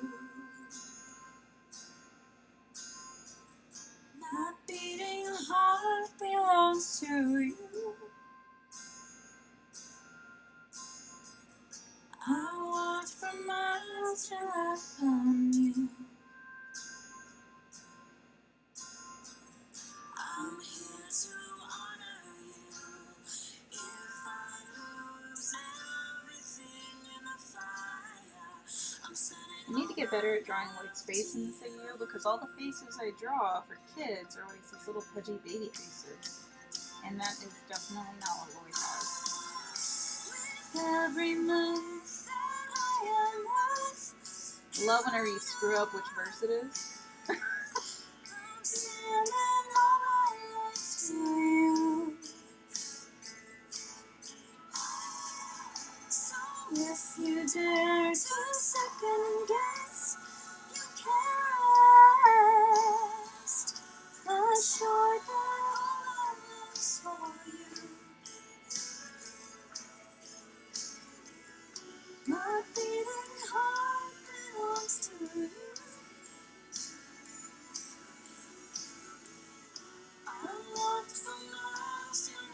My beating heart belongs to you. I walked for miles till I found you. I'm here to honor you. If I lose everything in the fire, I'm sending. I need to get better at drawing Lloyd's face in this video, because all the faces I draw for kids are always these little pudgy baby faces. And that is definitely not what Lloyd has. Every move that I am worth. Love whenever you screw up which verse it is. Sending all my love to you. So if you dare to second guess, you can rest assured that all I love's for you. My beating heart belongs to you. I walked for miles till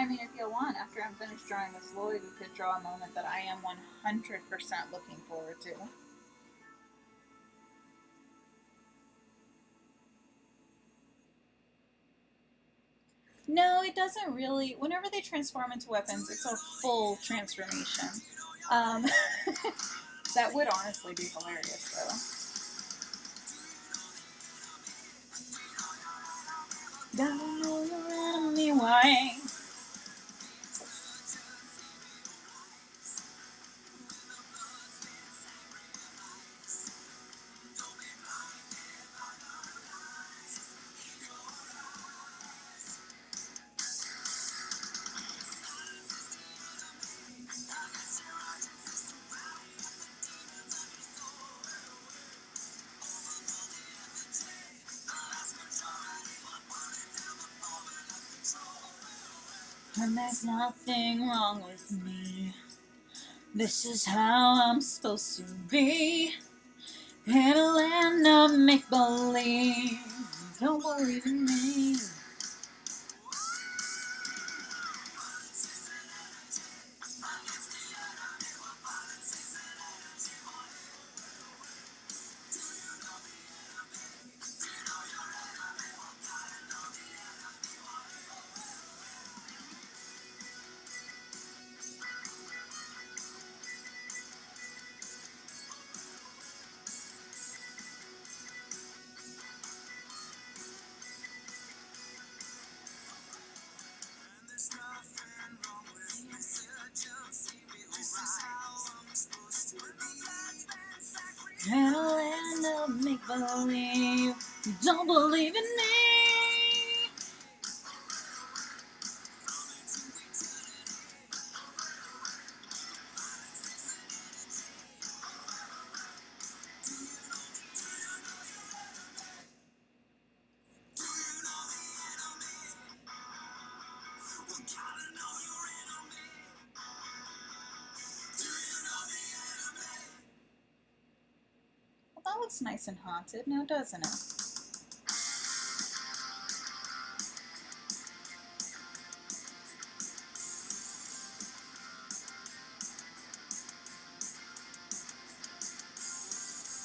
I mean, if you want, after I'm finished drawing with Lloyd, we could draw a moment that I am 100% looking forward to. No, it doesn't really. Whenever they transform into weapons, it's a full transformation. That would honestly be hilarious, though. Don't know your enemy, why? And there's nothing wrong with me. This is how I'm supposed to be. In a land of make-believe. Don't believe in me. In a land of make-believe. You don't believe in me. Well, that looks nice and haunted now, doesn't it?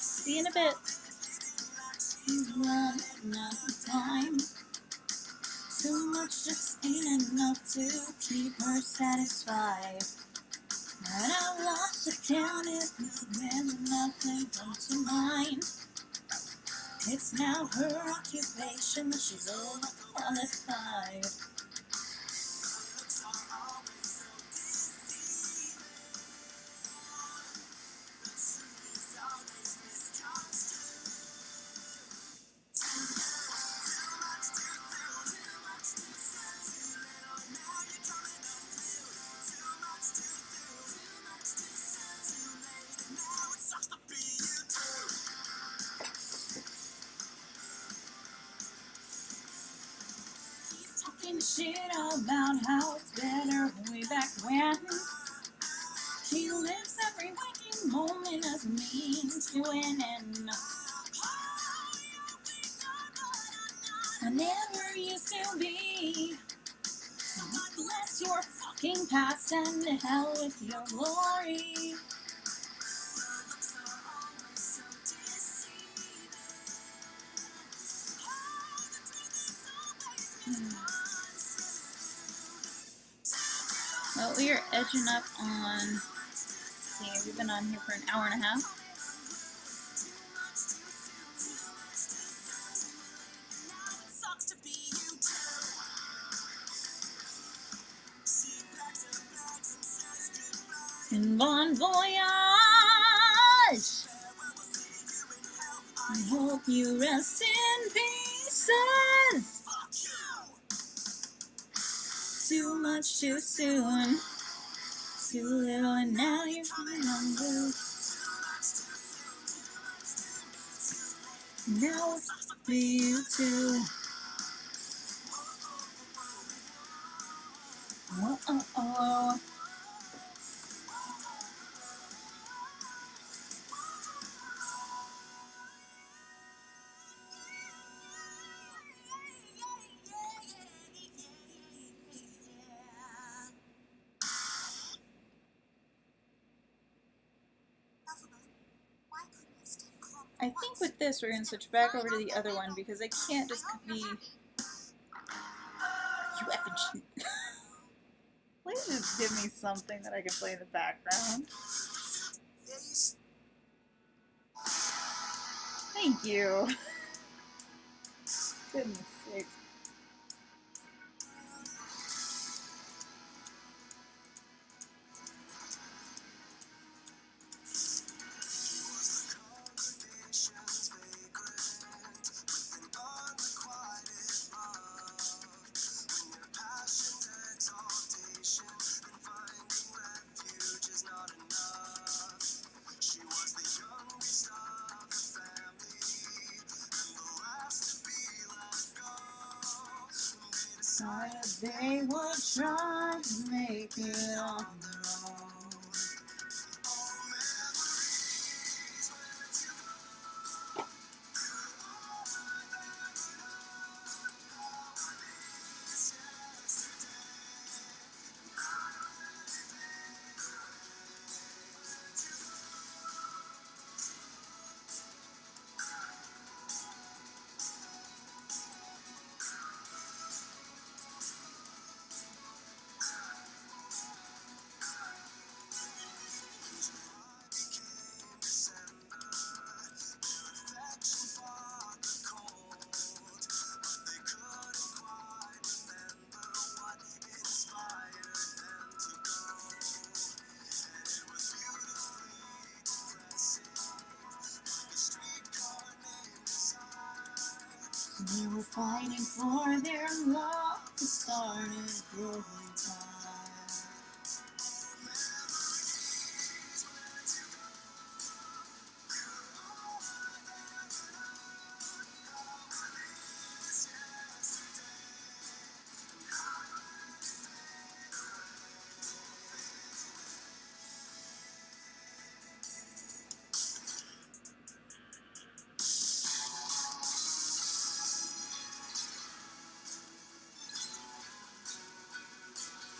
See you in a bit. He's running out of time. Too much just ain't enough to keep her satisfied. And I've lost the count if when nothing comes to mind. It's now her occupation that she's overqualified. Talking shit about how it's better way back when. She lives every waking moment as a means to an end. I never used to be. So bless your fucking past and to hell with your glory. Well, we are edging up on, let's see, we've been on here for an hour and a half. And bon voyage! I hope you rest in pieces. Too much too soon. Too little and now you're feeling blue. Now it's for you too. Oh, oh, oh. I think with this we're going to switch back over to the other one because I can't just be... You effing... Please just give me something that I can play in the background. Thank you. Goodness sake. They will try to make it on their own. They were fighting for their love to start a growing time.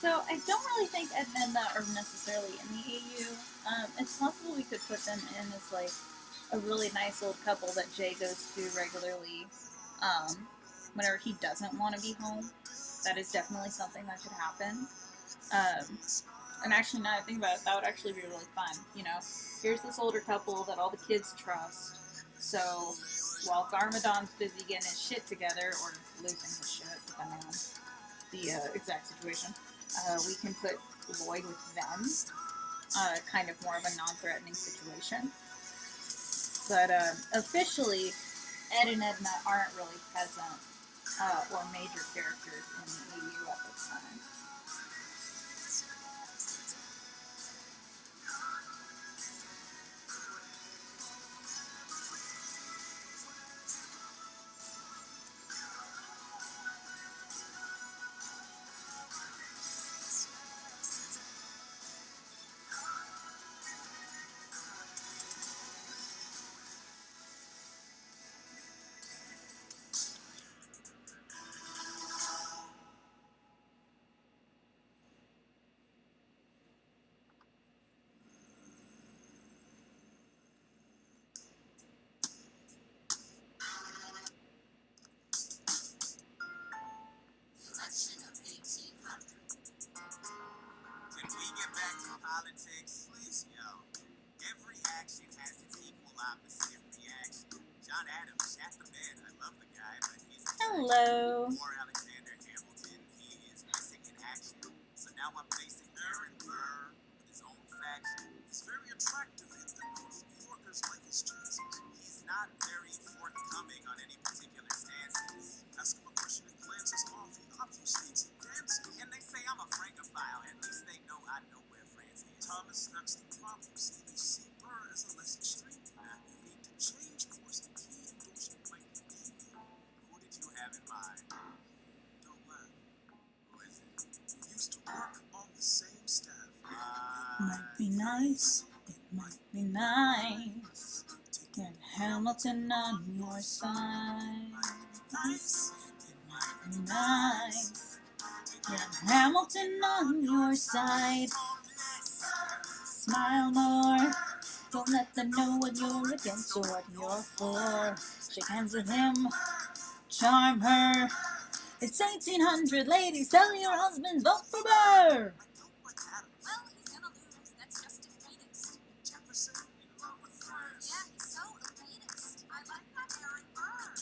So I don't really think Ed and Edna are necessarily in the AU. It's possible we could put them in as like a really nice old couple that Jay goes to regularly whenever he doesn't want to be home. That is definitely something that could happen. And actually, now that I think about it, that would actually be really fun. You know, here's this older couple that all the kids trust. So while Garmadon's busy getting his shit together, or losing his shit, depending on the exact situation, we can put Lloyd with them. Kind of more of a non-threatening situation. But officially, Ed and Edna aren't really present or major characters in the AU at this time. Politics, please, yo. Every action has its equal opposite reaction. John Adams shot the man. I love the guy, but he's Hello. Or Alexander Hamilton, he is missing in action. So now I'm facing Aaron Burr with his own faction. He's very attractive if the North New Yorkers like his choices. He's not very forthcoming on any particular stances. Ask him a question and glances off. He obviously isn't dancing. And they say I'm a Francophile. At least they know I know where France is. Thomas, that's the problem. See, they see Burr as a less extreme. You need to change course. The key endorsement might be you. Who did you have in mind? Don't laugh. Who is it? We used to work on the same staff. Might be nice, it might be nice to get Hamilton on your side. Nice. It might be nice to get Hamilton on your side. Smile more, Don't let them know what you're against or what you're for. Shake hands with him, charm her. It's 1800, ladies, tell your husband, vote for Burr. Well, he's gonna lose. That's just defeatist. Jefferson in love with Thrash. Yeah, he's so elitist. I like that Aaron Burr.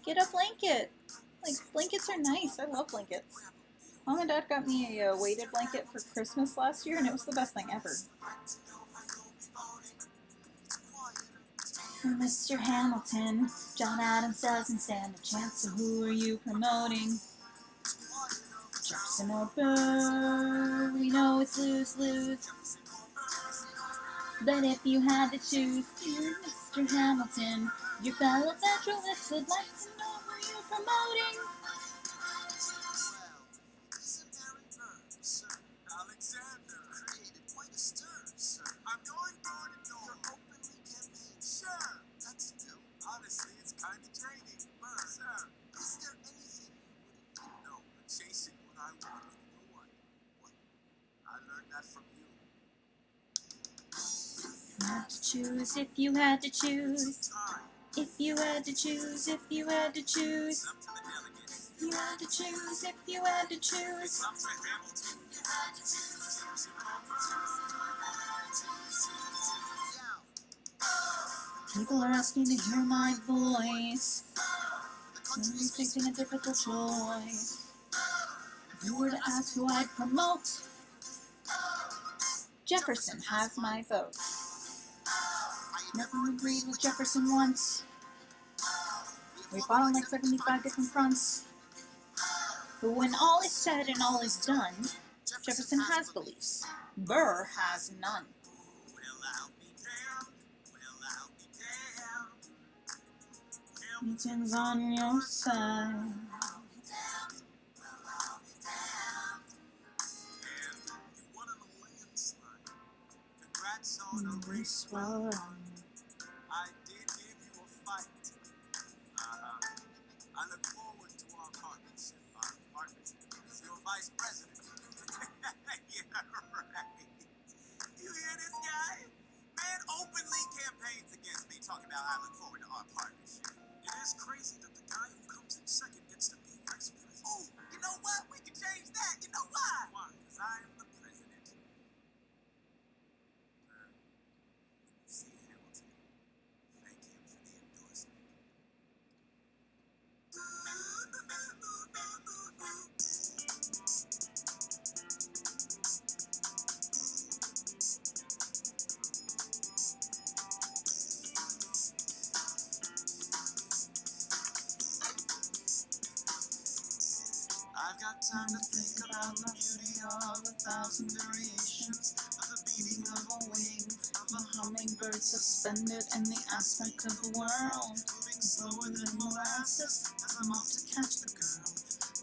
Get a blanket. Like, blankets are nice. I love blankets. Mom and Dad got me a weighted blanket for Christmas last year, and it was the best thing ever. Mr. Hamilton, John Adams doesn't stand a chance, so who are you promoting? Jefferson or Burr? We know it's lose-lose. But if you had to choose, dear Mr. Hamilton, your fellow Federalists would like to know who you're promoting. Isn't Aaron Burr, sir? Alexander created quite a stir, sir. I'm going door to door. You're openly campaigning. Sure, that's new. Honestly, it's kind of draining. Burr, sir. Is there anything you wouldn't do? No, but chasing what I want. You know what? What? I learned that from you. You had to choose if you had to choose. If you had to choose, if you had to choose. Up to the delegates. If you had to choose, if you had to choose. Up to Hamilton. You had to choose. People are asking to hear my voice. The country Nobody's is facing a difficult choice. If you were to ask who I'd promote, Jefferson has my vote. Never agreed with Jefferson once. We fought on like 75 different fronts. But when all is said and all is done, Jefferson has beliefs. Burr has none. Well, I'll be damned. Well, I'll be damned. Hamilton's on your side. And you won on a landslide. Congrats on a race. Well, I did give you a fight. I look forward to our partnership. Our partnership as your vice president. Yeah, right. You hear this guy? Man openly campaigns against me, talking about I look forward to our partnership. It is crazy that the guy who comes in second gets to be vice president. Oh, you know what? We can change that. You know why? Why? Because I am the president. See Hamilton. Thank him for the endorsement. I've got time to think about the beauty of 1,000 variations of the beating of a wing, of a hummingbird suspended in the aspect of the world, moving slower than molasses as I'm off to catch the girl.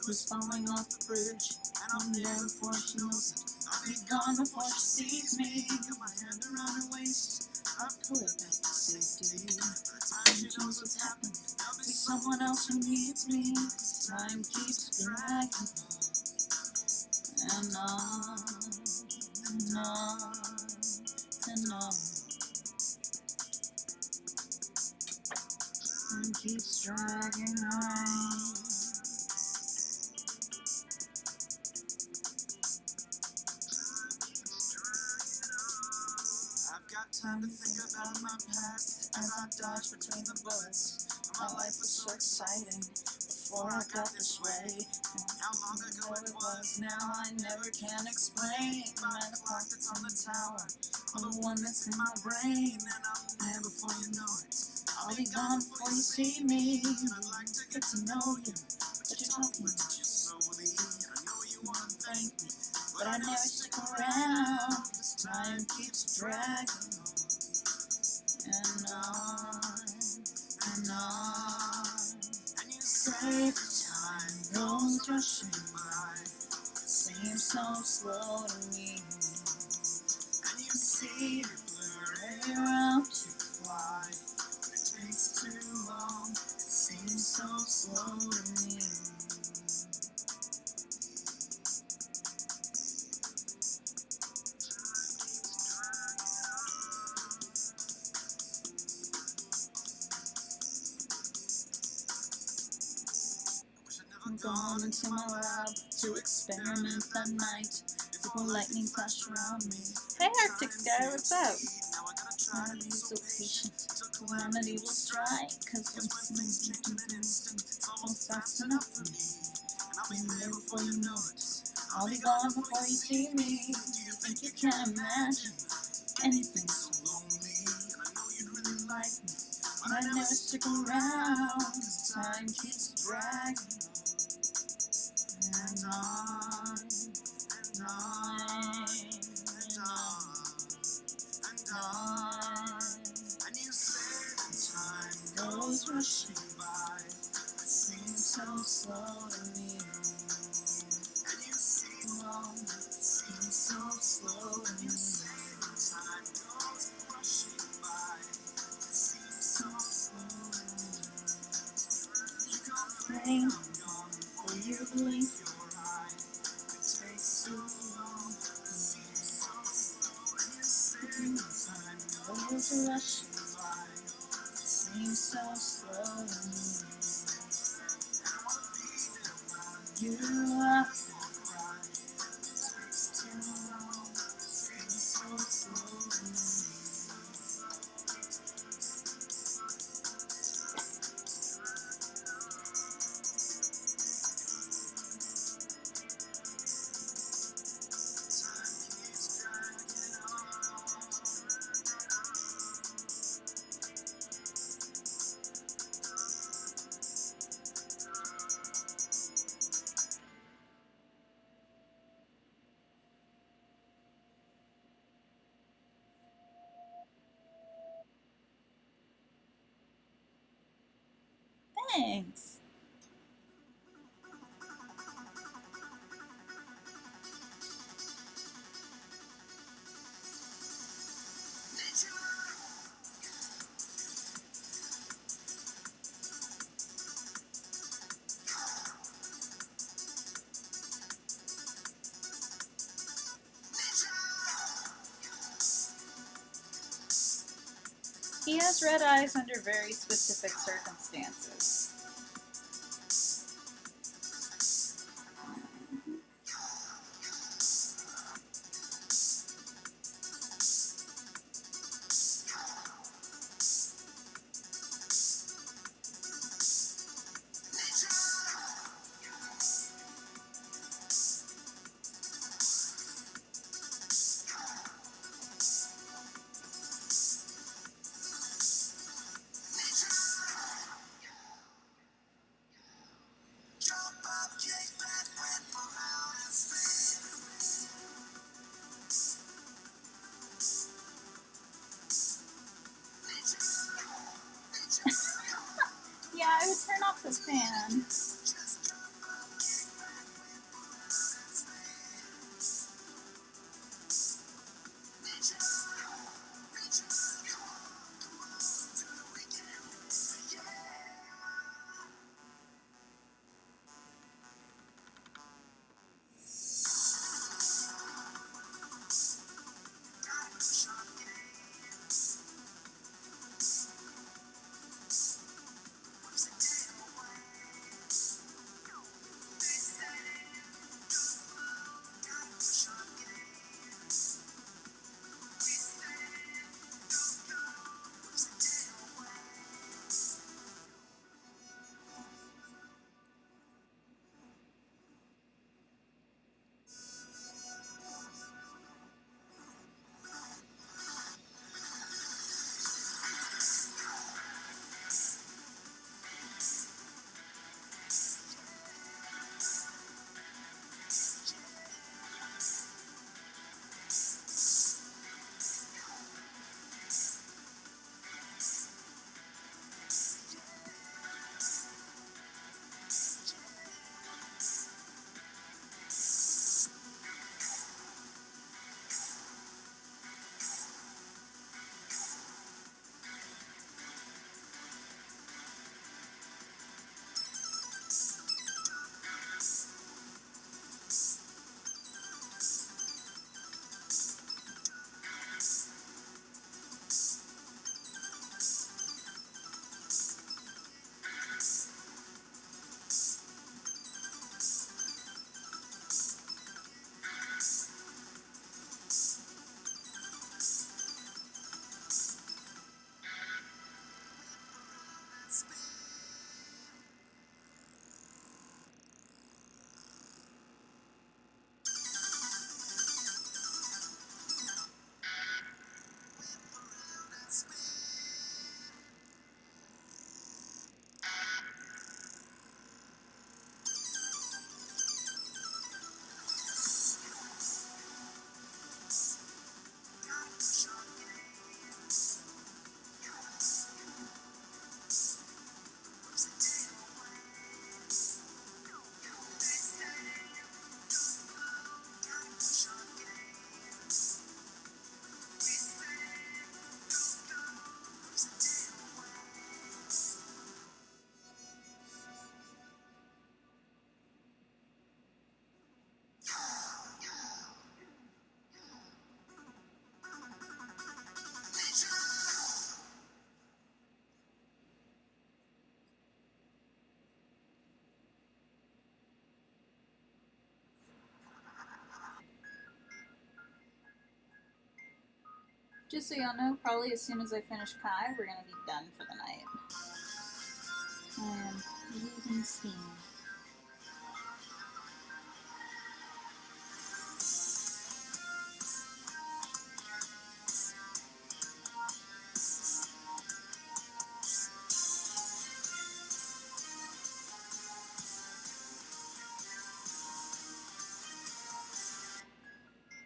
who's falling off the bridge. And I'm there before she knows it. I'll be gone before she sees me. Got my hand around her waist. I pull her back to safety. By the time She knows what's happened. there'll be Be someone else who needs me. 'Cause time keeps dragging on and on and on and on. Time keeps dragging on. I've got time to think about my past as I dodge between the bullets. My life was so exciting before I got this way. How long ago it was Now I never can explain. By the clock that's on the tower, or the one that's in my brain. and I'm there before you know it. I'll be gone before you see me. I'd like to Get to know you, but you're talking get you slowly. I know you want to thank me, but I never stick around. 'Cause time keeps dragging on and on and on. and you Say the time goes rushing by. by, It seems so slow to me. and you See the blur around to fly. But it takes too long. It seems so slow to me. I'm going into my lab to experiment that night. Before lightning flashed around me. Hey Arctic Sky, what's up? Try to be so patient till calamity will strike. Cause when something's in an instant, it's almost fast enough for me. And I'll be there before you know it. I'll be gone before you see me. Do you think you can imagine anything so lonely? And I know you'd really like me, but I never stick around. Cause time keeps dragging and on and on and on and on. And you say the time goes rushing by. It seems so slow to me. And you see long, it seems so slow to me. You say the time goes rushing by. It seems so slow to me. You complain I'm gone before you blink your eye. It takes too long. It seems so slow. And you say the time goes rushing by. It seems so slow to me. And I wanna be there while you laugh and cry. It takes too long. It seems so slow to me. Thanks. He has red eyes under very specific circumstances. Yeah, I would turn off the fan. Just so y'all know, probably as soon as I finish Kai, we're gonna be done for the night. I am losing steam.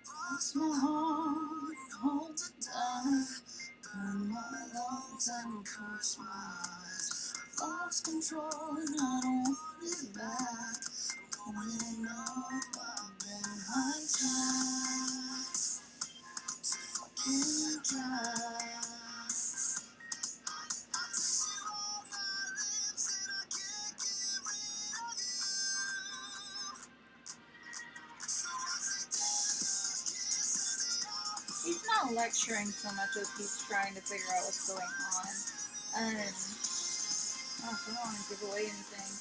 Cross my heart, hold it down. Burn my lungs and curse my eyes. I've lost control and I don't want it back. I'm going up, I've been hijacked. So fucking dry. He's not lecturing so much as he's trying to figure out what's going on. I don't want to give away anything.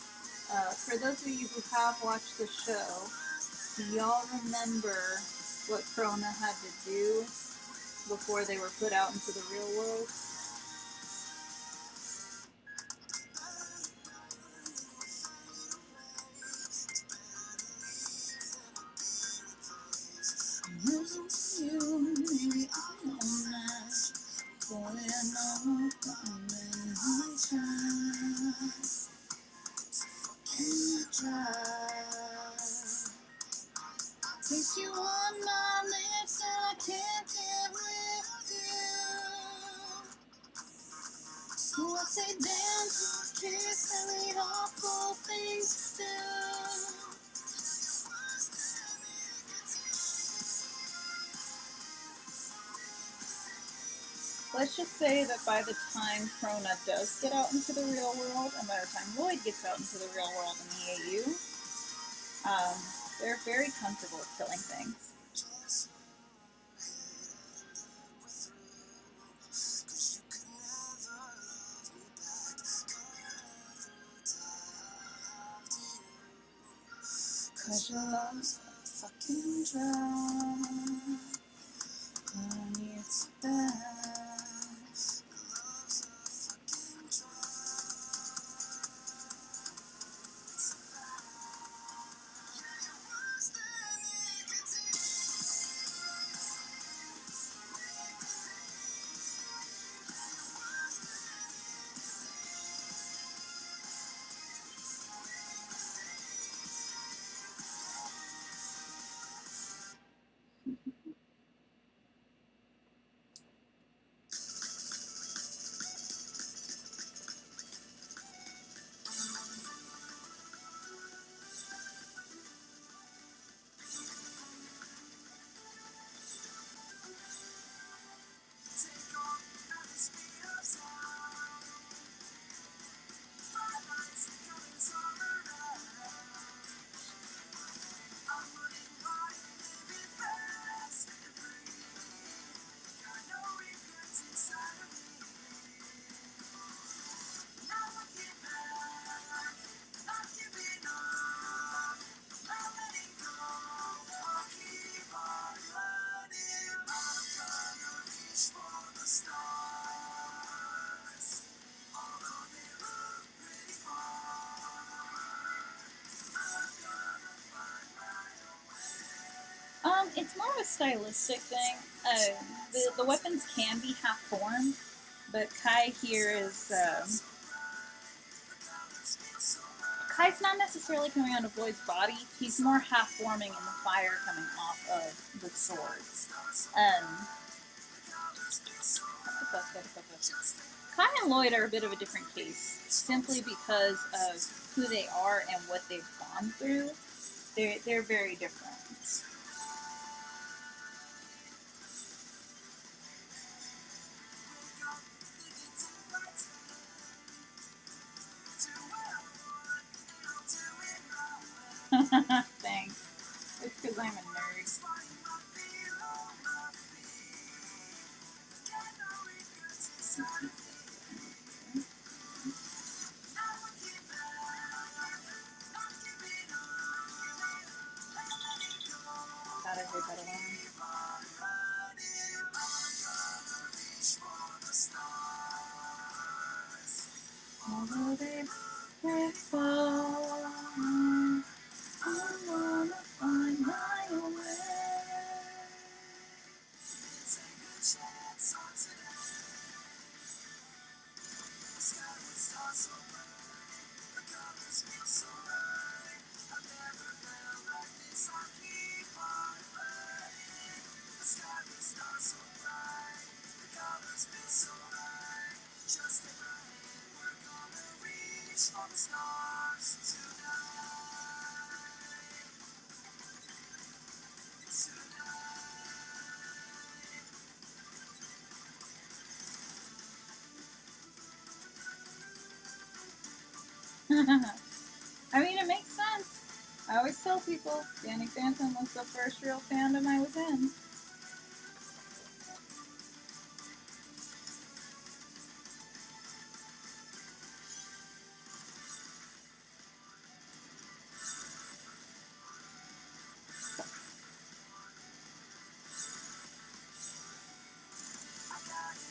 For those of you who have watched the show, do y'all remember what Krona had to do before they were put out into the real world? Losing to you, maybe I'm a match. Boy, I know I'm in my chance. Fucking try. Taste you on my lips and I can't get rid of you. So I say damn to a kiss and read awful things to do. Let's just say that by the time Krona does get out into the real world, and by the time Lloyd gets out into the real world in the AU, they're very comfortable with killing things. Cause your love's fucking dry. And it's bad. It's more of a stylistic thing. The weapons can be half formed, but Kai here is Kai's not necessarily coming out of Lloyd's body. He's more half forming in the fire coming off of the swords. Kai and Lloyd are a bit of a different case, simply because of who they are and what they've gone through. They're very different. Thanks. It's because I'm a nerd. Thought I heard that alarm. Although they break fall, I wanna find my way. Take a chance on today. The sky would start so bright, the colors feel so right. I've never felt like this. I keep on praying. The sky would start so bright, the colors feel so right. Just take my hand, we're gonna reach for the stars tonight. I mean, it makes sense. I always tell people Danny Phantom was the first real fandom I was in.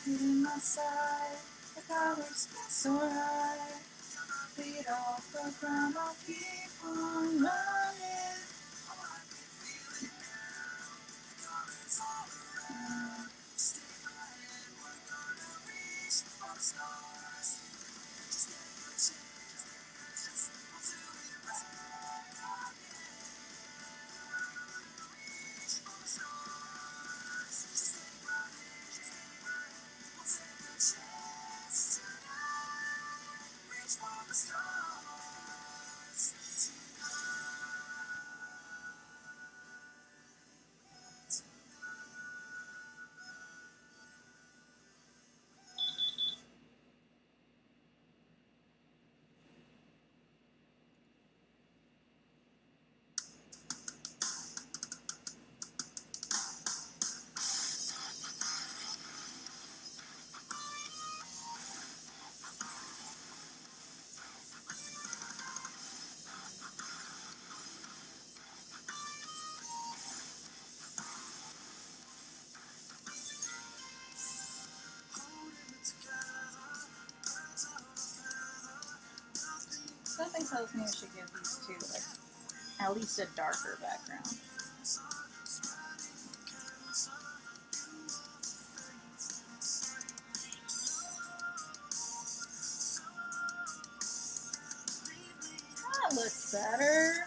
In my side, the colors feel so right. Feet off the ground, I'll keep on running. Something tells me I should give these two like at least a darker background. That looks better.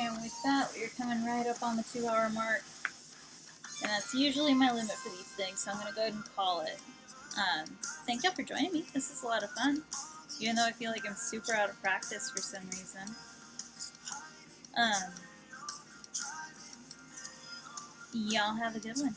And with that, we're coming right up on the 2-hour mark. And that's usually my limit for these things, so I'm going to go ahead and call it. Thank y'all for joining me. This is a lot of fun. Even though I feel like I'm super out of practice for some reason. Y'all have a good one.